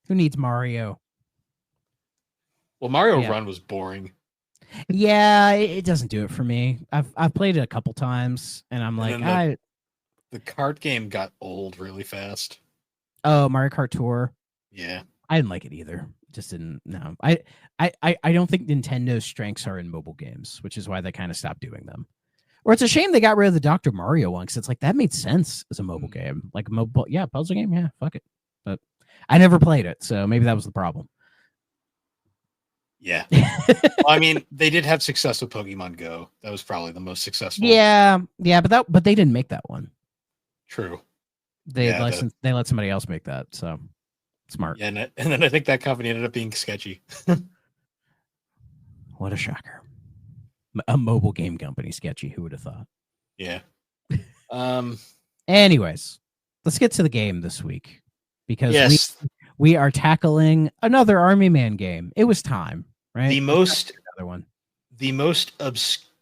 F: Who needs Mario?
E: Well, Mario
F: Yeah.
E: Run was boring.
F: Yeah, it doesn't do it for me. I've played it a couple times, and I'm like,
E: then the kart game got old really fast.
F: Mario Kart Tour.
E: Yeah.
F: I didn't like it either. Just didn't. No, I don't think Nintendo's strengths are in mobile games, which is why they kind of stopped doing them. Or it's a shame they got rid of the Dr. Mario one, because it's like that made sense as a mobile game, like a mobile, puzzle game, yeah, fuck it. But I never played it, so maybe that was the problem.
E: Yeah. Well, I mean, they did have success with Pokemon Go. That was probably the most successful.
F: Yeah, but they didn't make that one.
E: True.
F: They
E: Yeah,
F: they let somebody else make that. So smart.
E: Yeah, and then I think that company ended up being sketchy.
F: What a shocker. A mobile game company sketchy. Who would have thought?
E: Yeah.
F: Anyways, let's get to the game this week, because
E: Yes,
F: we are tackling another Army Man game. It was time, right?
E: the most
F: Another one.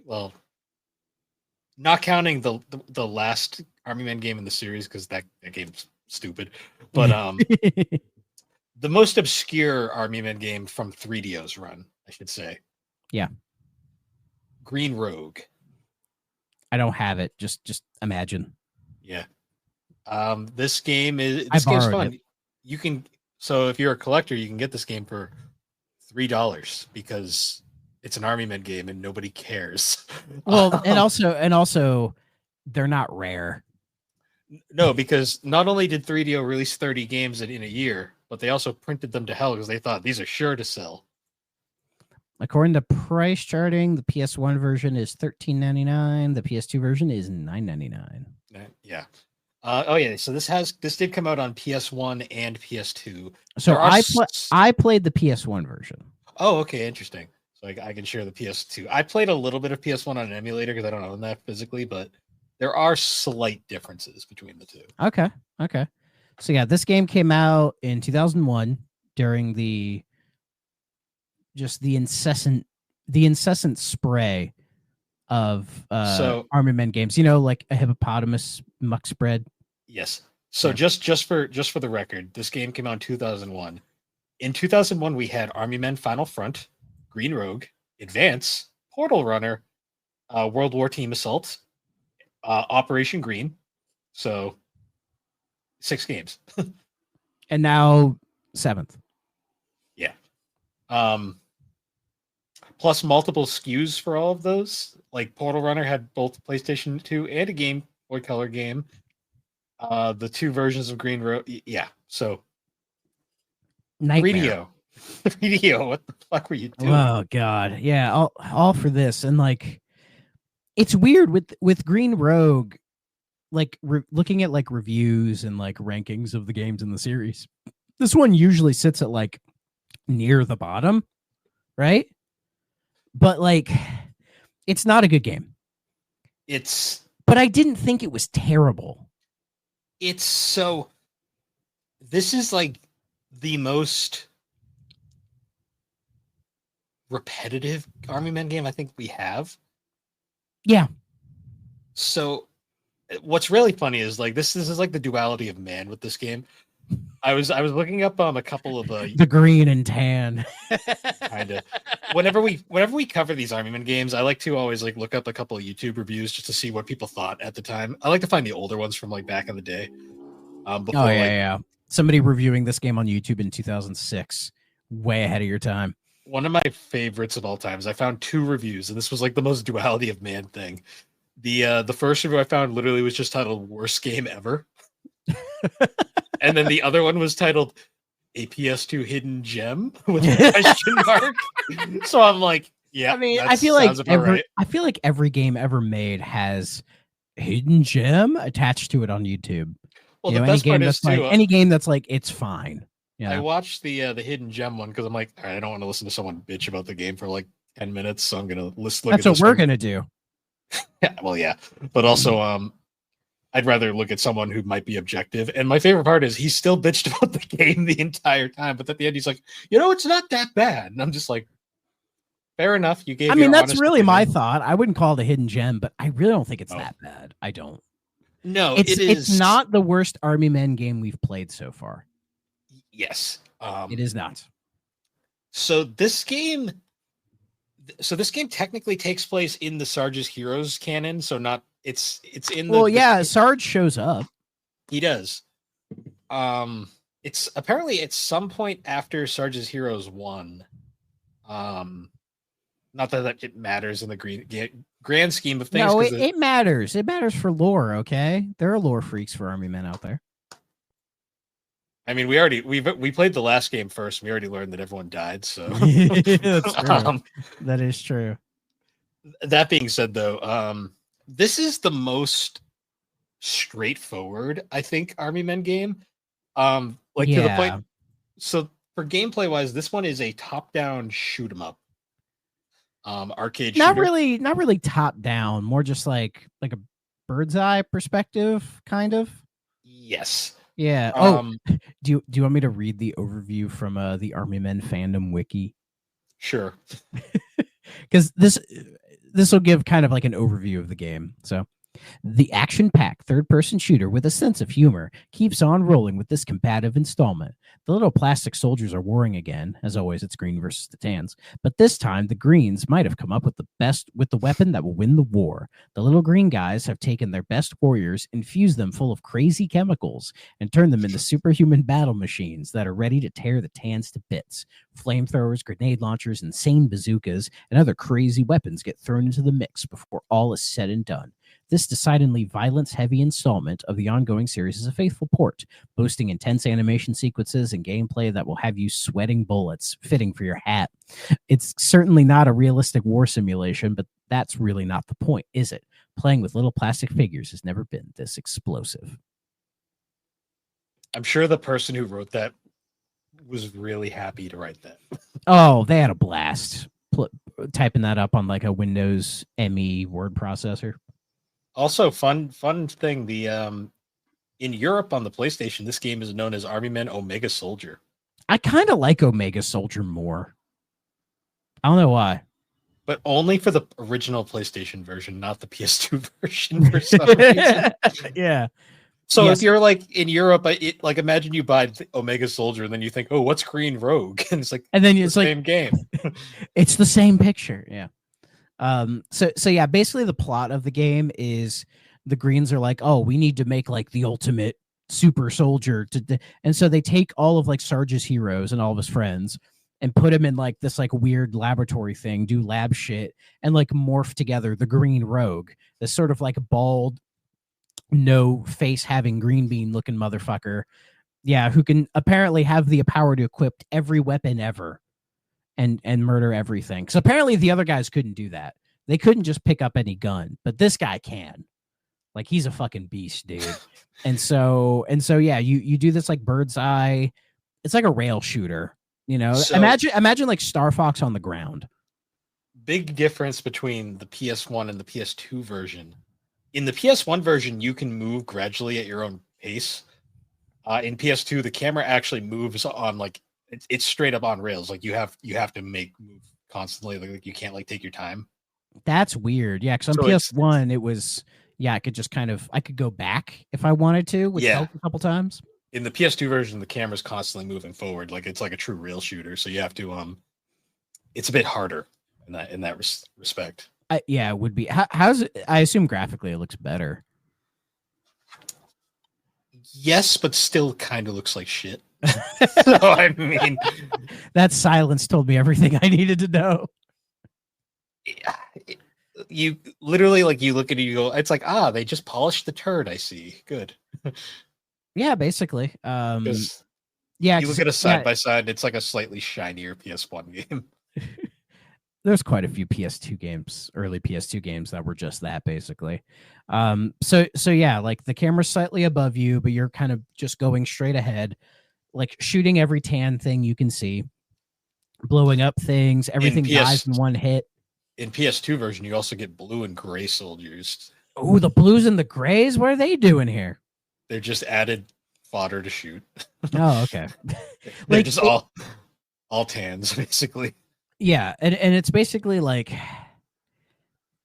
E: well, not counting the last Army Man game in the series, because that game's stupid, but the most obscure Army Man game from 3DO's run, I should say.
F: Yeah.
E: Green Rogue.
F: I don't have it. Just imagine.
E: Yeah. This game is
F: I
E: game's
F: borrowed
E: fun.
F: it.
E: You can, so if you're a collector, you can get this game for $3 because it's an Army Men game and nobody cares.
F: Well, and also they're not rare.
E: No, because not only did 3DO release 30 games in a year, but they also printed them to hell because they thought these are sure to sell.
F: According to price charting, the PS1 version is $13.99. The PS2 version is $9.99.
E: Yeah. Oh yeah. So this did come out on PS1 and PS2.
F: So
E: There are
F: I played the PS1 version.
E: Oh, okay, interesting. So I can share the PS2. I played a little bit of PS1 on an emulator because I don't own that physically, but there are slight differences between the two.
F: Okay. So yeah, this game came out in 2001 during the incessant spray of Army Men games. Like a hippopotamus muck spread.
E: Yes. So
F: Yeah.
E: just for the record, this game came out in 2001. In 2001, we had Army Men Final Front, Green Rogue, Advance, Portal Runner, World War Team Assault, Operation Green. So 6 games.
F: And now 7th.
E: Yeah. Plus multiple SKUs for all of those. Like Portal Runner had both PlayStation 2 and a Game Boy Color game. The 2 versions of Green Rogue. Yeah. So
F: Nightmare.
E: 3DO, what the fuck were you doing?
F: Oh god, yeah, all for this. And like, it's weird with Green Rogue, like looking at like reviews and like rankings of the games in the series. This one usually sits at like near the bottom, right? But like, it's not a good game. But I didn't think it was terrible.
E: So this is like the most repetitive Army Men game I think we have.
F: Yeah.
E: So what's really funny is like this is like the duality of man with this game. I was looking up a couple of
F: The green and tan.
E: kind of whenever we cover these Army Men games, I like to always like look up a couple of YouTube reviews just to see what people thought at the time. I like to find the older ones from like back in the day. Before,
F: Oh yeah. Somebody reviewing this game on YouTube in 2006, way ahead of your time.
E: One of my favorites of all times. I found 2 reviews, and this was like the most duality of man thing. The first review I found literally was just titled "Worst Game Ever," and then the other one was titled "A PS2 Hidden Gem" with a question mark. So I'm like, yeah.
F: I mean,
E: that
F: I feel like
E: sounds about right.
F: every game ever made has hidden gem attached to it on YouTube.
E: Well,
F: You
E: the
F: know,
E: best part is
F: like
E: too.
F: any game that's like it's fine.
E: I
F: Yeah.
E: watched the Hidden Gem one because I'm like, all right, I don't want to listen to someone bitch about the game for like 10 minutes, so I'm gonna listen.
F: That's what we're gonna do.
E: Yeah, well, yeah, but also, I'd rather look at someone who might be objective. And my favorite part is he still bitched about the game the entire time, but at the end he's like, it's not that bad. And I'm just like, fair enough. You gave.
F: I mean,
E: your
F: that's
E: honest
F: really my
E: opinion.
F: thought. I wouldn't call it a hidden gem, but I really don't think it's
E: Oh.
F: that bad. I don't.
E: No,
F: It's not the worst Army Men game we've played so far.
E: Yes,
F: It is not.
E: So this game technically takes place in the Sarge's Heroes canon. So not it's in the
F: Well, yeah, Sarge shows up.
E: he does. It's apparently at some point after Sarge's Heroes 1. Not that it matters in the grand scheme of things.
F: No,
E: 'cause
F: it matters. It matters for lore. Okay, there are lore freaks for Army Men out there.
E: I mean, we played the last game first. And we already learned that everyone died. So
F: That's true.
E: um,
F: That is true.
E: that being said, though, this is the most straightforward, I think, Army Men game. Like to the point. So for gameplay wise, this one is a top-down shoot 'em up. Arcade
F: Not
E: shooter.
F: not really top down. More just like a bird's eye perspective, kind of.
E: Yes.
F: Yeah. Do you want me to read the overview from the Army Men fandom wiki?
E: Sure.
F: Because this will give kind of like an overview of the game. So, the action-packed third-person shooter with a sense of humor keeps on rolling with this combative installment. The little plastic soldiers are warring again. As always, it's green versus the tans. But this time, the greens might have come up with the weapon that will win the war. The little green guys have taken their best warriors, infused them full of crazy chemicals, and turned them into superhuman battle machines that are ready to tear the tans to bits. Flamethrowers, grenade launchers, insane bazookas, and other crazy weapons get thrown into the mix before all is said and done. This decidedly violence-heavy installment of the ongoing series is a faithful port, boasting intense animation sequences and gameplay that will have you sweating bullets, fitting for your hat. It's certainly not a realistic war simulation, but that's really not the point, is it? Playing with little plastic figures has never been this explosive.
E: I'm sure the person who wrote that was really happy to write that.
F: Oh, they had a blast typing that up on like a Windows ME word processor.
E: Also, fun thing, the in Europe on the PlayStation, this game is known as Army Men Omega Soldier.
F: I kind of like Omega Soldier more. I don't know why.
E: But only for the original PlayStation version, not the PS2 version for some reason.
F: Yeah.
E: So
F: Yes.
E: if you're like in Europe, like imagine you buy Omega Soldier and then you think, oh, what's Green Rogue? And it's like,
F: And then
E: the
F: it's like
E: same game.
F: it's the same picture. Yeah. So yeah, basically the plot of the game is the Greens are like, oh, we need to make like the ultimate super soldier and so they take all of like Sarge's heroes and all of his friends and put him in like this like weird laboratory thing, do lab shit, and like morph together the Green Rogue, this sort of like bald, no face having green bean looking motherfucker. Yeah, who can apparently have the power to equip every weapon ever and murder everything. Because apparently the other guys couldn't do that. They couldn't just pick up any gun, but this guy can. Like he's a fucking beast, dude. and so yeah, you do this like bird's eye. It's like a rail shooter, you know.
E: So-
F: Imagine like Star Fox on the ground.
E: Big difference between the PS1 and the PS2 version. In the PS1 version, you can move gradually at your own pace. In PS2, the camera actually moves on like it's straight up on rails. Like you have to move constantly. Like you can't like take your time.
F: That's weird. Yeah, because on
E: So it's-
F: PS1 it was yeah, I could just I could go back if I wanted to, which
E: Yeah.
F: helped a couple times.
E: In the PS2 version, the camera's constantly moving forward, like it's like a true rail shooter. So you have to it's a bit harder in that respect.
F: Yeah, it would be. How's it? I assume graphically it looks better.
E: Yes, but still kind of looks like shit. So I mean,
F: That silence told me everything I needed to know.
E: you literally like you look at it, you go, it's like they just polished the turd. I see, good.
F: Yeah, basically.
E: Because
F: Yeah,
E: you look at a side by side, it's like a slightly shinier PS1 game.
F: There's quite a few PS2 games, early PS2 games that were just that basically. So yeah, like the camera's slightly above you, but you're kind of just going straight ahead, like shooting every tan thing you can see, blowing up things, everything dies in one hit.
E: In PS2 version, you also get blue and gray soldiers.
F: Oh, the blues and the grays, what are they doing here?
E: They're just added fodder to shoot.
F: Oh, okay.
E: They're
F: Like,
E: just all tans, basically.
F: Yeah, and it's basically like,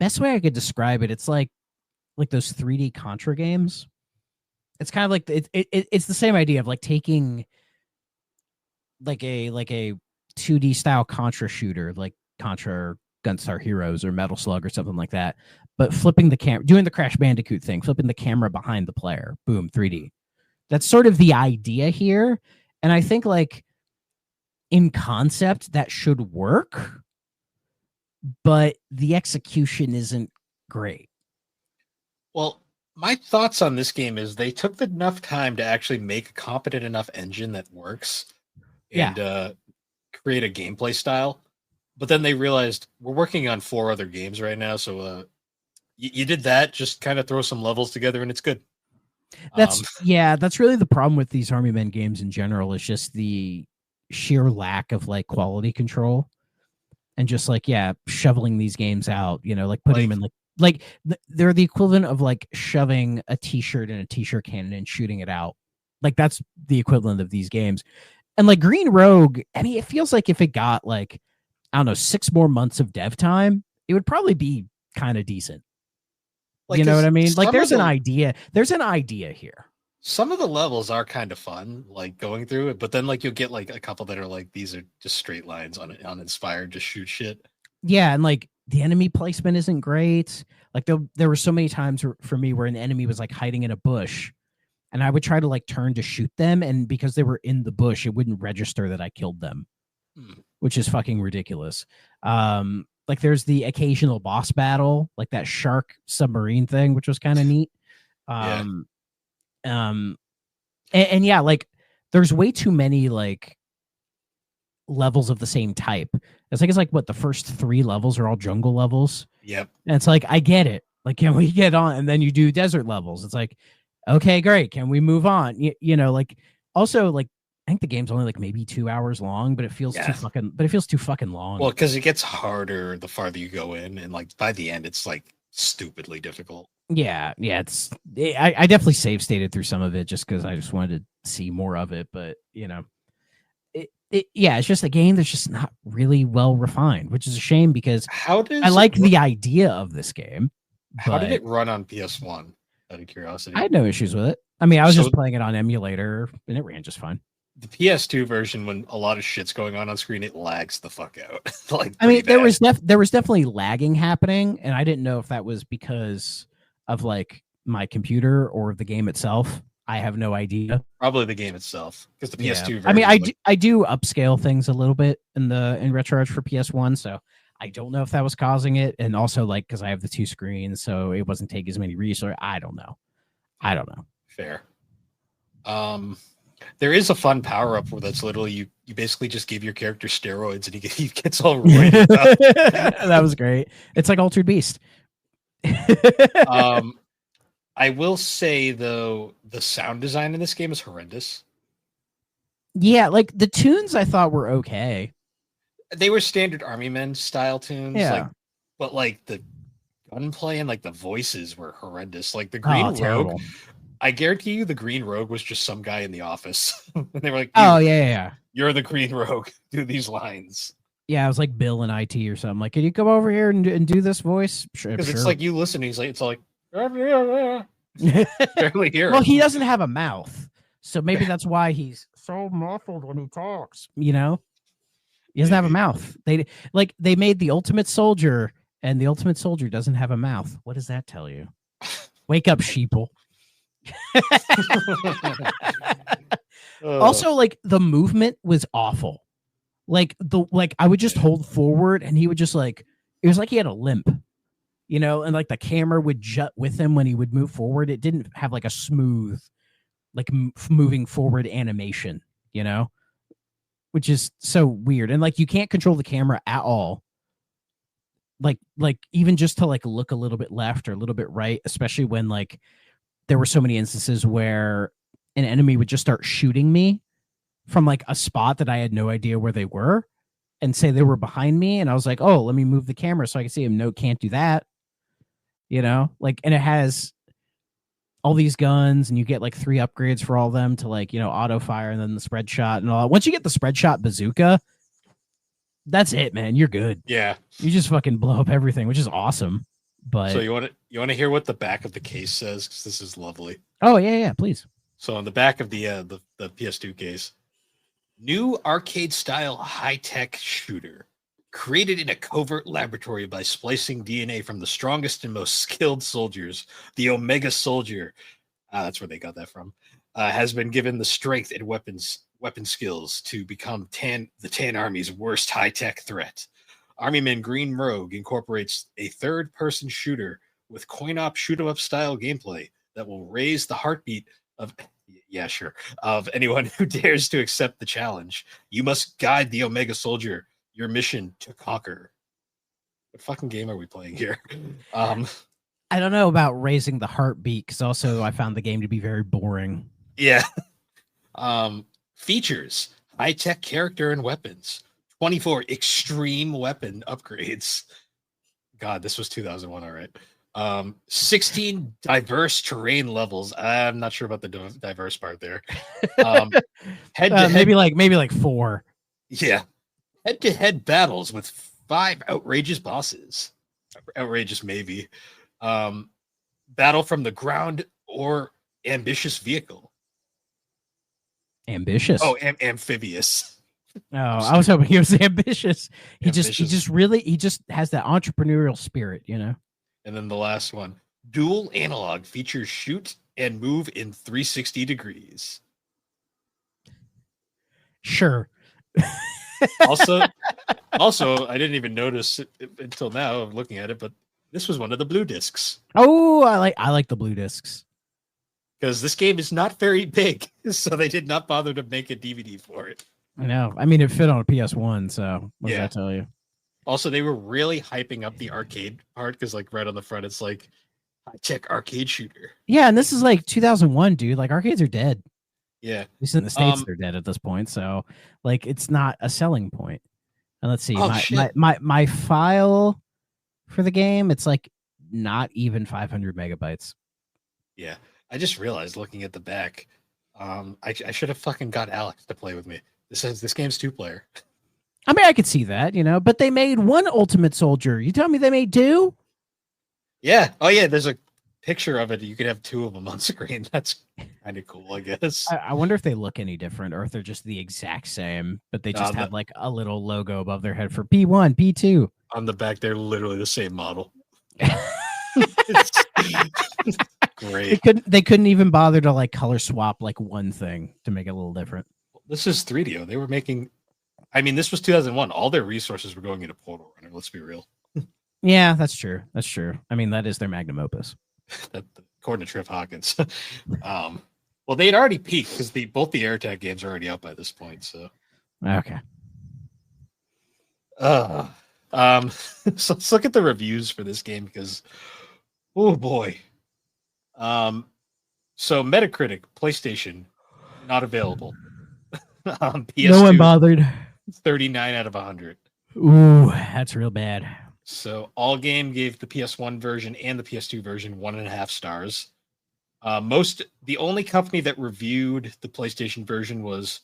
F: best way I could describe it, it's like those 3D Contra games. It's kind of like it's the same idea of like taking like a 2D style Contra shooter, like Contra or Gunstar Heroes or Metal Slug or something like that, but flipping the camera, doing the Crash Bandicoot thing, flipping the camera behind the player, boom, 3D. That's sort of the idea here, and I think like in concept that should work, but the execution isn't great.
E: Well, my thoughts on this game is they took enough time to actually make a competent enough engine that works and create a gameplay style. But then they realized we're working on 4 other games right now. So you did that, just kind of throw some levels together and it's good.
F: That's really the problem with these Army Men games in general, is just the sheer lack of like quality control and just like, shoveling these games out, like putting them in they're the equivalent of like shoving a t-shirt in a t-shirt cannon and shooting it out. Like that's the equivalent of these games. And like Green Rogue, I mean, it feels like if it got like, I don't know, 6 more months of dev time, it would probably be kind of decent. Like, you know what I mean? Like there's an idea here.
E: Some of the levels are kind of fun, like going through it, but then like you'll get like a couple that are like, these are just straight lines on uninspired, just shoot shit.
F: Yeah, and like the enemy placement isn't great. Like there were so many times for me where an enemy was like hiding in a bush, and I would try to like turn to shoot them, and because they were in the bush, it wouldn't register that I killed them, which is fucking ridiculous. Like there's the occasional boss battle, like that shark submarine thing, which was kind of neat. And yeah, like there's way too many like levels of the same type. It's like what the first 3 levels are all jungle levels.
E: Yep.
F: And it's like, I get it. Like, can we get on? And then you do desert levels. It's like, okay, great. Can we move on? You know, like also like I think the game's only like maybe 2 hours long, but it feels too fucking long.
E: Well, because it gets harder the farther you go in, and like by the end, it's like stupidly difficult.
F: Yeah, I definitely save stated through some of it just because I just wanted to see more of it. But it's just a game that's just not really well refined, which is a shame because I like the idea of this game.
E: How did it run on PS1? Out of curiosity,
F: I had no issues with it. I mean, I was just playing it on emulator, and it ran just fine.
E: The PS2 version, when a lot of shit's going on screen, it lags the fuck out. Like,
F: I mean, there was definitely lagging happening, and I didn't know if that was because of like my computer or the game itself. I have no idea.
E: Probably the game itself, because the PS2 version.
F: I mean, I do upscale things a little bit in RetroEdge for PS1, so I don't know if that was causing it, and also like because I have the 2 screens, so it wasn't taking as many resources. I don't know.
E: Fair. There is a fun power up where that's literally you basically just give your character steroids and he gets all roided up.
F: That was great. It's like Altered Beast.
E: I will say though, the sound design in this game is horrendous.
F: Yeah, like the tunes I thought were okay.
E: They were standard Army Men style tunes.
F: Yeah.
E: But like the gunplay and like the voices were horrendous. Like the Green Rogue.
F: Terrible.
E: I guarantee you the Green Rogue was just some guy in the office. And they were like,
F: oh, yeah.
E: You're the Green Rogue. Do these lines.
F: Yeah, it was like Bill in IT or something. Like, can you come over here and do this voice?
E: Because it's like you listen, he's like, it's like, Barely hear
F: Well,
E: him.
F: he doesn't have a mouth, so maybe that's why he's so muffled when he talks. You know, he doesn't have a
E: Maybe.
F: mouth. They made the Ultimate Soldier, and the Ultimate Soldier doesn't have a mouth. What does that tell you? Wake up, sheeple. Also, like the movement was awful. Like I would just hold forward, and he would just like it was like he had a limp, you know, and like the camera would jut with him when he would move forward. It didn't have like a smooth, like moving forward animation, you know, which is so weird. And like you can't control the camera at all. Like even just to like look a little bit left or a little bit right, especially when like there were so many instances where an enemy would just start shooting me from like a spot that I had no idea where they were and say they were behind me. And I was like, oh, let me move the camera so I can see him. No, can't do that. You know, like, and it has all these guns and you get like 3 upgrades for all of them to like, you know, auto fire and then the spread shot and all that. Once you get the spread shot bazooka, that's it, man. You're good.
E: Yeah.
F: You just fucking blow up everything, which is awesome. But
E: So you want to hear what the back of the case says? Because this is lovely.
F: oh yeah, please.
E: So on the back of the PS2 case, new arcade-style high-tech shooter created in a covert laboratory by splicing DNA from the strongest and most skilled soldiers, the Omega Soldier. That's where they got that from. Has been given the strength and weapon skills to become the Tan Army's worst high-tech threat. Armyman Green Rogue incorporates a third-person shooter with coin-op shoot-'em-up style gameplay that will raise the heartbeat of anyone who dares to accept the challenge. You must guide the Omega Soldier, your mission to conquer. What fucking game are we playing here?
F: I don't know about raising the heartbeat because also I found the game to be very boring.
E: Yeah. Features: high-tech character and weapons, 24 extreme weapon upgrades. God, this was 2001, all right. 16 diverse terrain levels. I'm not sure about the diverse part there. Head-to-head,
F: maybe like 4.
E: yeah. Head-to-head battles with 5 outrageous bosses. Outrageous, maybe. Battle from the ground or ambitious vehicle.
F: Ambitious.
E: Oh, amphibious.
F: Oh, I was hoping he was ambitious. He
E: Ambitious.
F: just has that entrepreneurial spirit, you know.
E: And then the last one, dual analog, features shoot and move in 360 degrees.
F: Sure.
E: Also, I didn't even notice it until now of looking at it, but this was one of the blue discs
F: Oh, I like the blue discs.
E: because this game is not very big, so they did not bother to make a DVD for it.
F: I know. I mean, it fit on a PS1, so what
E: Yeah.
F: does that tell you?
E: Also, they were really hyping up the arcade part because, like, right on the front, it's like high-tech arcade shooter.
F: Yeah, and this is like 2001, dude. Like arcades are dead.
E: Yeah.
F: At least in the States, they're dead at this point. So, like, it's not a selling point. And let's see,
E: Oh,
F: my,
E: shit.
F: my file for the game, it's like not even 500 megabytes.
E: Yeah. I just realized looking at the back, I should have fucking got Alex to play with me. This game's 2-player.
F: I mean, I could see that, you know, but they made one Ultimate Soldier. You tell me they made 2?
E: Yeah. Oh, yeah. There's a picture of it. You could have 2 of them on screen. That's kind of cool, I guess.
F: I wonder if they look any different or if they're just the exact same, but they just have like a little logo above their head for P1, P2.
E: On the back, they're literally the same model. It's great.
F: They couldn't even bother to like color swap like one thing to make it a little different.
E: This is 3DO. They were making. I mean, this was 2001. All their resources were going into Portal Runner. Let's be real.
F: Yeah, that's true. That's true. I mean, that is their magnum opus.
E: That according to Trev Hawkins. Well, they had already peaked because both the AirTag games are already out by this point. So,
F: Okay.
E: so let's look at the reviews for this game because, oh boy. So Metacritic, PlayStation, not available. PS2,
F: No one bothered.
E: 39 out of 100.
F: Ooh, that's real bad.
E: So All Game gave the PS1 version and the PS2 version 1.5 stars. The only company that reviewed the PlayStation version was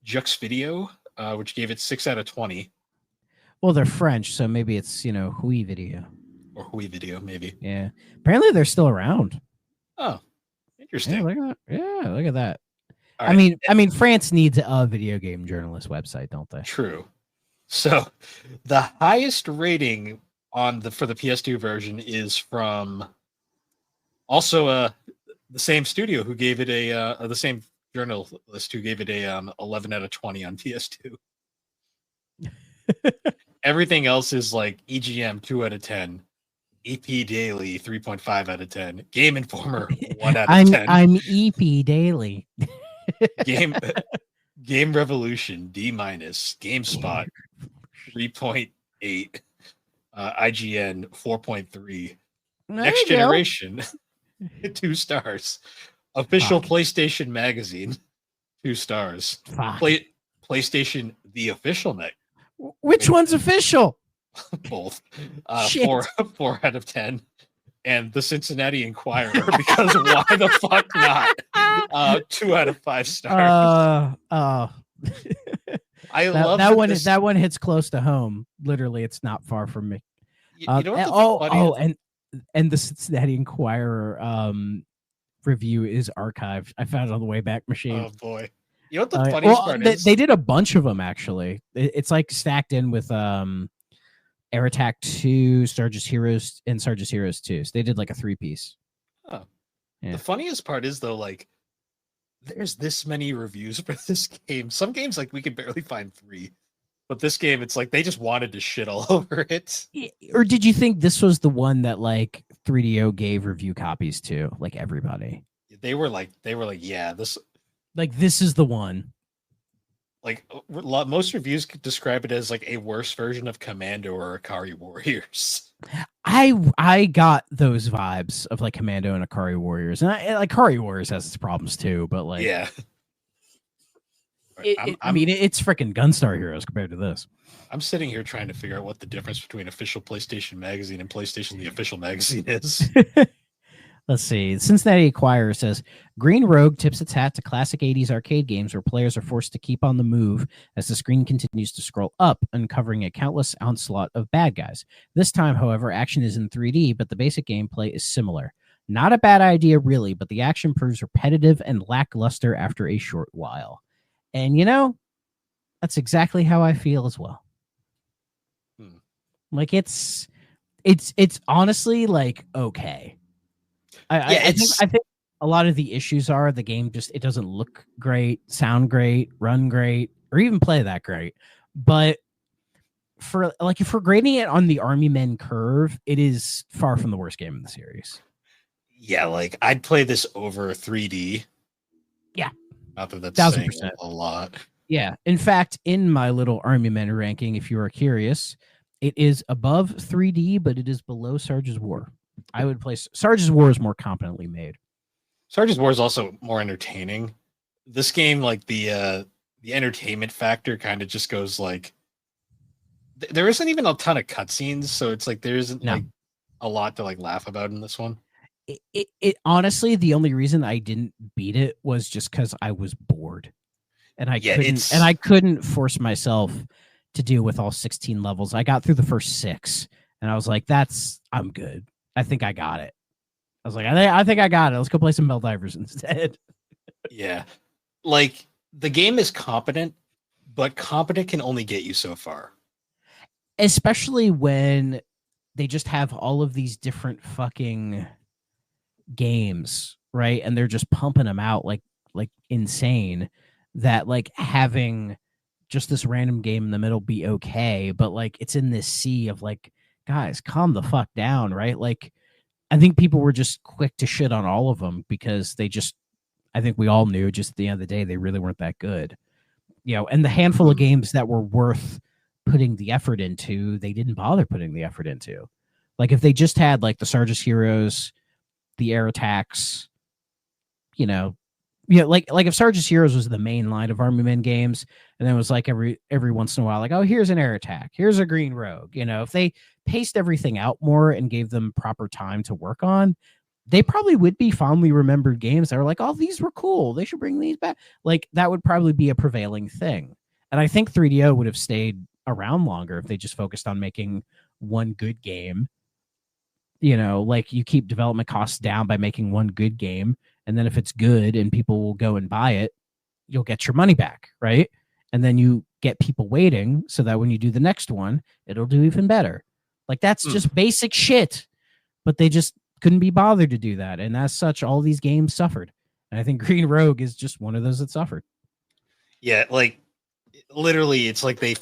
E: Jux Video, which gave it 6 out of 20.
F: Well, they're French, so maybe it's, you know, Hui Video.
E: or Hui Video, maybe.
F: Yeah. Apparently they're still around.
E: Oh, interesting.
F: Yeah, look at that.
E: All
F: I
E: right.
F: mean, France needs a video game journalist website, don't they?
E: True. So the highest rating for the PS2 version is from also the same studio who gave it the same journalist who gave it a 11 out of 20 on PS2. Everything else is like EGM 2 out of 10, EP Daily 3.5 out of 10, Game Informer 1 out of 10.
F: I'm EP Daily.
E: Game Revolution D-, GameSpot 3.8, IGN 4.3, Next Generation 2 stars, Official PlayStation Magazine 2 stars, PlayStation The Official Net.
F: Which one's official?
E: Both 4 out of 10, and the Cincinnati Enquirer, because why the fuck not? 2 out of 5 stars. I love
F: that one. That one hits close to home. Literally, it's not far from me.
E: You know what
F: and the Cincinnati Enquirer review is archived. I found it on the Wayback Machine.
E: Oh boy! You know what the funniest part is?
F: They did a bunch of them actually. It's like stacked in with Air Attack 2, Sarge's Heroes, and Sarge's Heroes 2. So they did like a 3-piece.
E: Oh.
F: Yeah.
E: The funniest part is though, like, there's this many reviews for this game. Some games, like, we can barely find 3. But this game, it's like they just wanted to shit all over it.
F: Or did you think this was the one that like 3DO gave review copies to, like everybody?
E: They were like, yeah, this
F: is the one.
E: Like most reviews could describe it as like a worse version of Commando or Akari Warriors.
F: I got those vibes of like Commando and Akari Warriors, and Akari Warriors has its problems too, but like
E: yeah.
F: I mean, it's freaking Gunstar Heroes compared to this.
E: I'm sitting here trying to figure out what the difference between Official PlayStation Magazine and PlayStation The Official Magazine is.
F: Let's see. Cincinnati Enquirer says Green Rogue tips its hat to classic 80s arcade games where players are forced to keep on the move as the screen continues to scroll up, uncovering a countless onslaught of bad guys. This time, however, action is in 3D, but the basic gameplay is similar. Not a bad idea, really, but the action proves repetitive and lackluster after a short while. And, you know, that's exactly how I feel as well. Like, it's honestly, like, okay. I think a lot of the issues are the game just, it doesn't look great, sound great, run great, or even play that great. But for like, if we're grading it on the Army Men curve, it is far from the worst game in the series.
E: Yeah, like I'd play this over 3D.
F: Yeah.
E: Not that that's
F: 1000%.
E: saying a lot. Yeah.
F: In fact, in my little Army Men ranking, if you are curious, it is above 3D, but it is below Sarge's War. I would place Sarge's War is more competently made.
E: Sarge's War is also more entertaining. This game, like the entertainment factor, kind of just goes like there isn't even a ton of cutscenes, so it's like there isn't like a lot to like laugh about in this one.
F: It honestly, the only reason I didn't beat it was just because I was bored, and I couldn't force myself to deal with all 16 levels. I got through the first 6, and I was like, I'm good. I think I got it. I was like, I think I got it. Let's go play some Helldivers instead.
E: Yeah. Like, the game is competent, but competent can only get you so far.
F: Especially when they just have all of these different fucking games, right? And they're just pumping them out like insane, that like having just this random game in the middle be okay, but like it's in this sea of like, guys, calm the fuck down, right? Like, I think people were just quick to shit on all of them because I think we all knew just at the end of the day, they really weren't that good. You know, and the handful of games that were worth putting the effort into, they didn't bother putting the effort into. Like, if they just had like the Sarge's Heroes, the Air Attacks, like if Sarge's Heroes was the main line of Army Men games, and then it was like every once in a while, like, oh, here's an Air Attack, here's a Green Rogue. If they paced everything out more and gave them proper time to work on, they probably would be fondly remembered games that were like, oh, these were cool, they should bring these back. Like, that would probably be a prevailing thing. And I think 3DO would have stayed around longer if they just focused on making one good game like you keep development costs down by making one good game, and then if it's good and people will go and buy it, you'll get your money back, right? And then you get people waiting so that when you do the next one, it'll do even better. Like that's just basic shit, but they just couldn't be bothered to do that, and as such, all these games suffered. And I think Green Rogue is just one of those that suffered.
E: Yeah, like literally, it's like they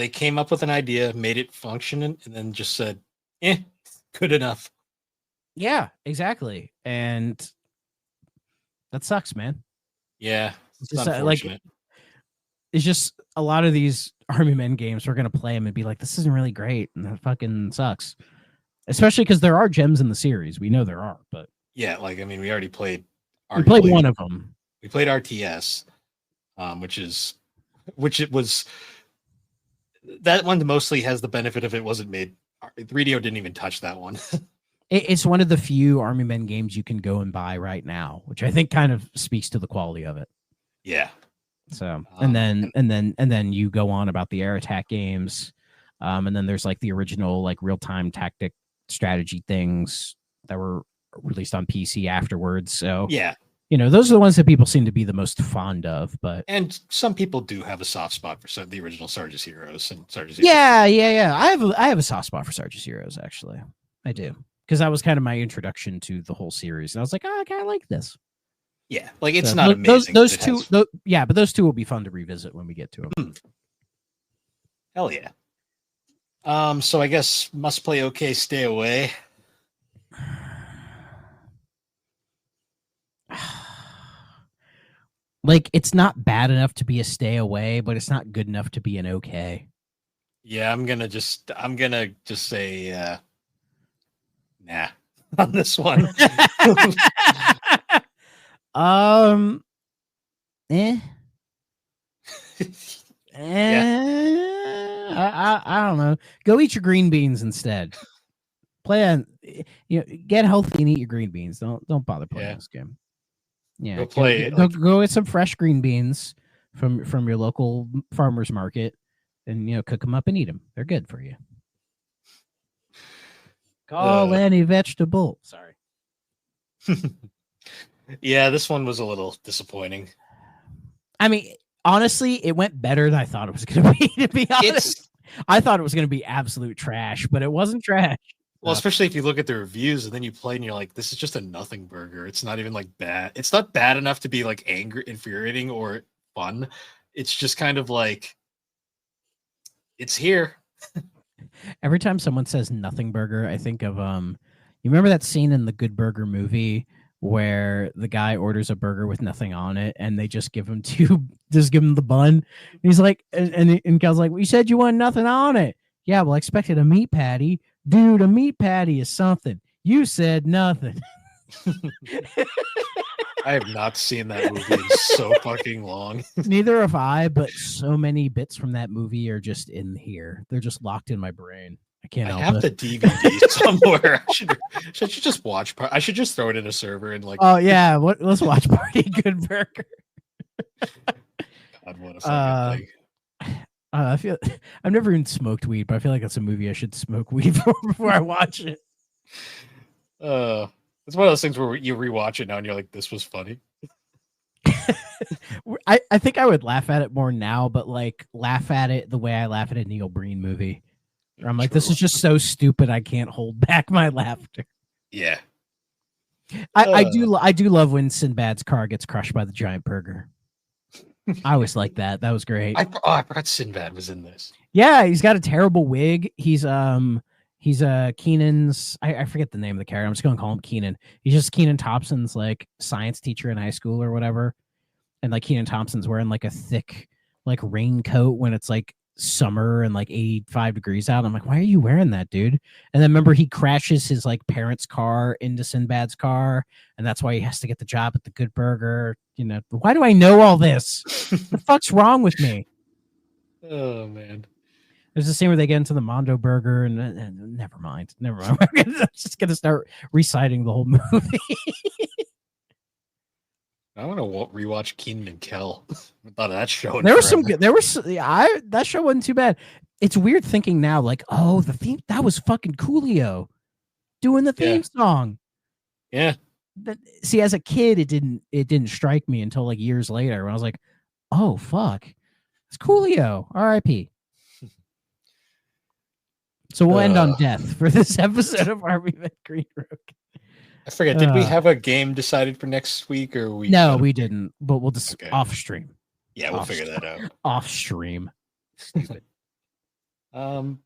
E: came up with an idea, made it function, and then just said, good enough.
F: Yeah, exactly. And that sucks, man.
E: Yeah.
F: It's just it's just a lot of these Army Men games, we're going to play them and be like, this isn't really great. And that fucking sucks. Especially because there are gems in the series. We know there are, but.
E: Yeah, like, I mean, we already played.
F: We played one of them.
E: We played RTS, which it was. That one mostly has the benefit of it wasn't made. 3DO didn't even touch that one.
F: It's one of the few Army Men games you can go and buy right now, which I think kind of speaks to the quality of it.
E: Yeah.
F: So, and then you go on about the air attack games. And then there's like the original, like real-time tactic strategy things that were released on PC afterwards. So, yeah, those are the ones that people seem to be the most fond of,
E: and some people do have a soft spot for the original Sarge's Heroes and Sarge's
F: Heroes. Yeah. I have a soft spot for Sarge's Heroes, actually. I do. Because that was kind of my introduction to the whole series. And I was like, I kind of like this.
E: Yeah, like it's not amazing.
F: Those two, but those two will be fun to revisit when we get to them.
E: Hell yeah. So I guess must play okay, stay away.
F: Like it's not bad enough to be a stay away, but it's not good enough to be an okay.
E: Yeah, I'm gonna just say nah on this one.
F: I don't know. Go eat your green beans instead. Get healthy and eat your green beans. Don't bother playing this game. Yeah, go get some fresh green beans from your local farmer's market, and cook them up and eat them. They're good for you. Call any vegetable. Sorry.
E: Yeah, this one was a little disappointing.
F: I mean, honestly, it went better than I thought it was going to be, to be honest. I thought it was going to be absolute trash, but it wasn't trash.
E: Well, especially if you look at the reviews and then you play and you're like, this is just a nothing burger. It's not even like bad. It's not bad enough to be like angry, infuriating, or fun. It's just kind of like, it's here.
F: Every time someone says nothing burger, I think of, you remember that scene in the Good Burger movie where the guy orders a burger with nothing on it and they just give him the bun? And he's like, and Cal's like, well, you said you want nothing on it. Yeah, well, I expected a meat patty. Dude, a meat patty is something. You said nothing.
E: I have not seen that movie in so fucking long.
F: Neither have I, but so many bits from that movie are just in here. They're just locked in my brain. I can't help it. I have
E: the DVD somewhere. I should just watch. I should just throw it in a server and like.
F: Oh yeah, let's watch Party Good Burger.
E: God, what a fucking thing.
F: I feel I've never even smoked weed, but I feel like that's a movie I should smoke weed for before I watch it.
E: It's one of those things where you rewatch it now and you're like, this was funny.
F: I think I would laugh at it more now, but like laugh at it the way I laugh at a Neil Breen movie. Where I'm like, this is just so stupid I can't hold back my laughter.
E: Yeah.
F: I do love when Sinbad's car gets crushed by the giant burger. I always like that. That was great.
E: I forgot Sinbad was in this.
F: Yeah, he's got a terrible wig. He's Keenan's. I forget the name of the character. I'm just gonna call him Keenan. He's just Keenan Thompson's like science teacher in high school or whatever. And like Keenan Thompson's wearing like a thick like raincoat when it's like summer and like 85 degrees out. I'm like, why are you wearing that, dude? And then remember he crashes his like parents' car into Sinbad's car, and that's why he has to get the job at the Good Burger. Why do I know all this? What the fuck's wrong with me?
E: Oh man.
F: There's the scene where they get into the Mondo Burger and never mind. I'm just gonna start reciting the whole movie.
E: I want to rewatch Keenan and Kel. I thought of that show.
F: There was some good. That show wasn't too bad. It's weird thinking now, like, oh, the theme that was fucking Coolio. doing the theme song.
E: Yeah.
F: See, as a kid, it didn't strike me until like years later when I was like, oh fuck, it's Coolio. R.I.P. So we'll end on death for this episode of Army Men Green Rook.
E: I forget. Did we have a game decided for next week, or we?
F: No, we didn't. But we'll just off stream.
E: Yeah, we'll figure that out.
F: Off stream.
E: Stupid. But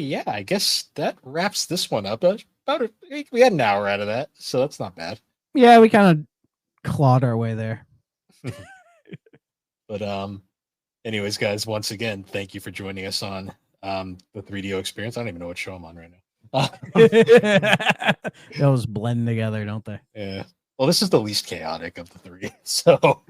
E: yeah, I guess that wraps this one up. We had an hour out of that, so that's not bad.
F: Yeah, we kind of clawed our way there.
E: But anyways, guys, once again, thank you for joining us on the 3DO experience. I don't even know what show I'm on right now.
F: Those blend together, don't they?
E: Yeah. Well, this is the least chaotic of the three, so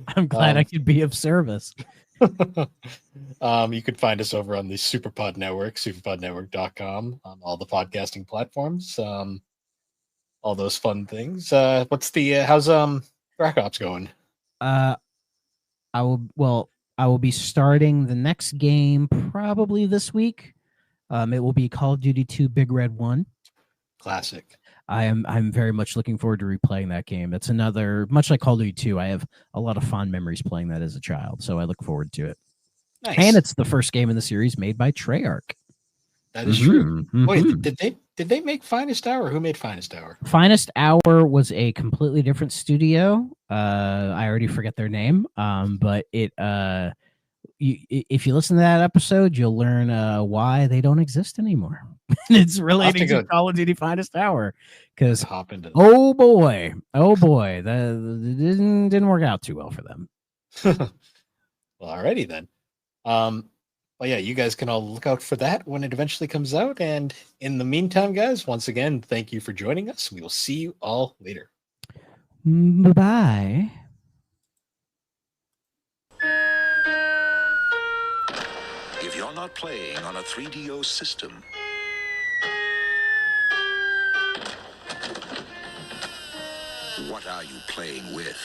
F: I'm glad I could be of service.
E: You could find us over on the Superpod Network, superpodnetwork.com, on all the podcasting platforms, all those fun things. How's Track Ops going?
F: I will be starting the next game probably this week. It will be Call of Duty 2 Big Red 1.
E: Classic.
F: I'm very much looking forward to replaying that game. That's another, much like Call of Duty 2, I have a lot of fond memories playing that as a child, so I look forward to it.
E: Nice.
F: And it's the first game in the series made by Treyarch.
E: That is true. Wait, did they make Finest Hour? Who made Finest Hour?
F: Finest Hour was a completely different studio. I already forget their name. But if you listen to that episode, you'll learn why they don't exist anymore. It's relating to Call of Duty Finest Hour. Because oh boy, that didn't work out too well for them.
E: Well, alrighty then. Well, yeah, you guys can all look out for that when it eventually comes out. And in the meantime, guys, once again, thank you for joining us. We will see you all later.
F: Bye-bye.
B: If you're not playing on a 3DO system, what are you playing with?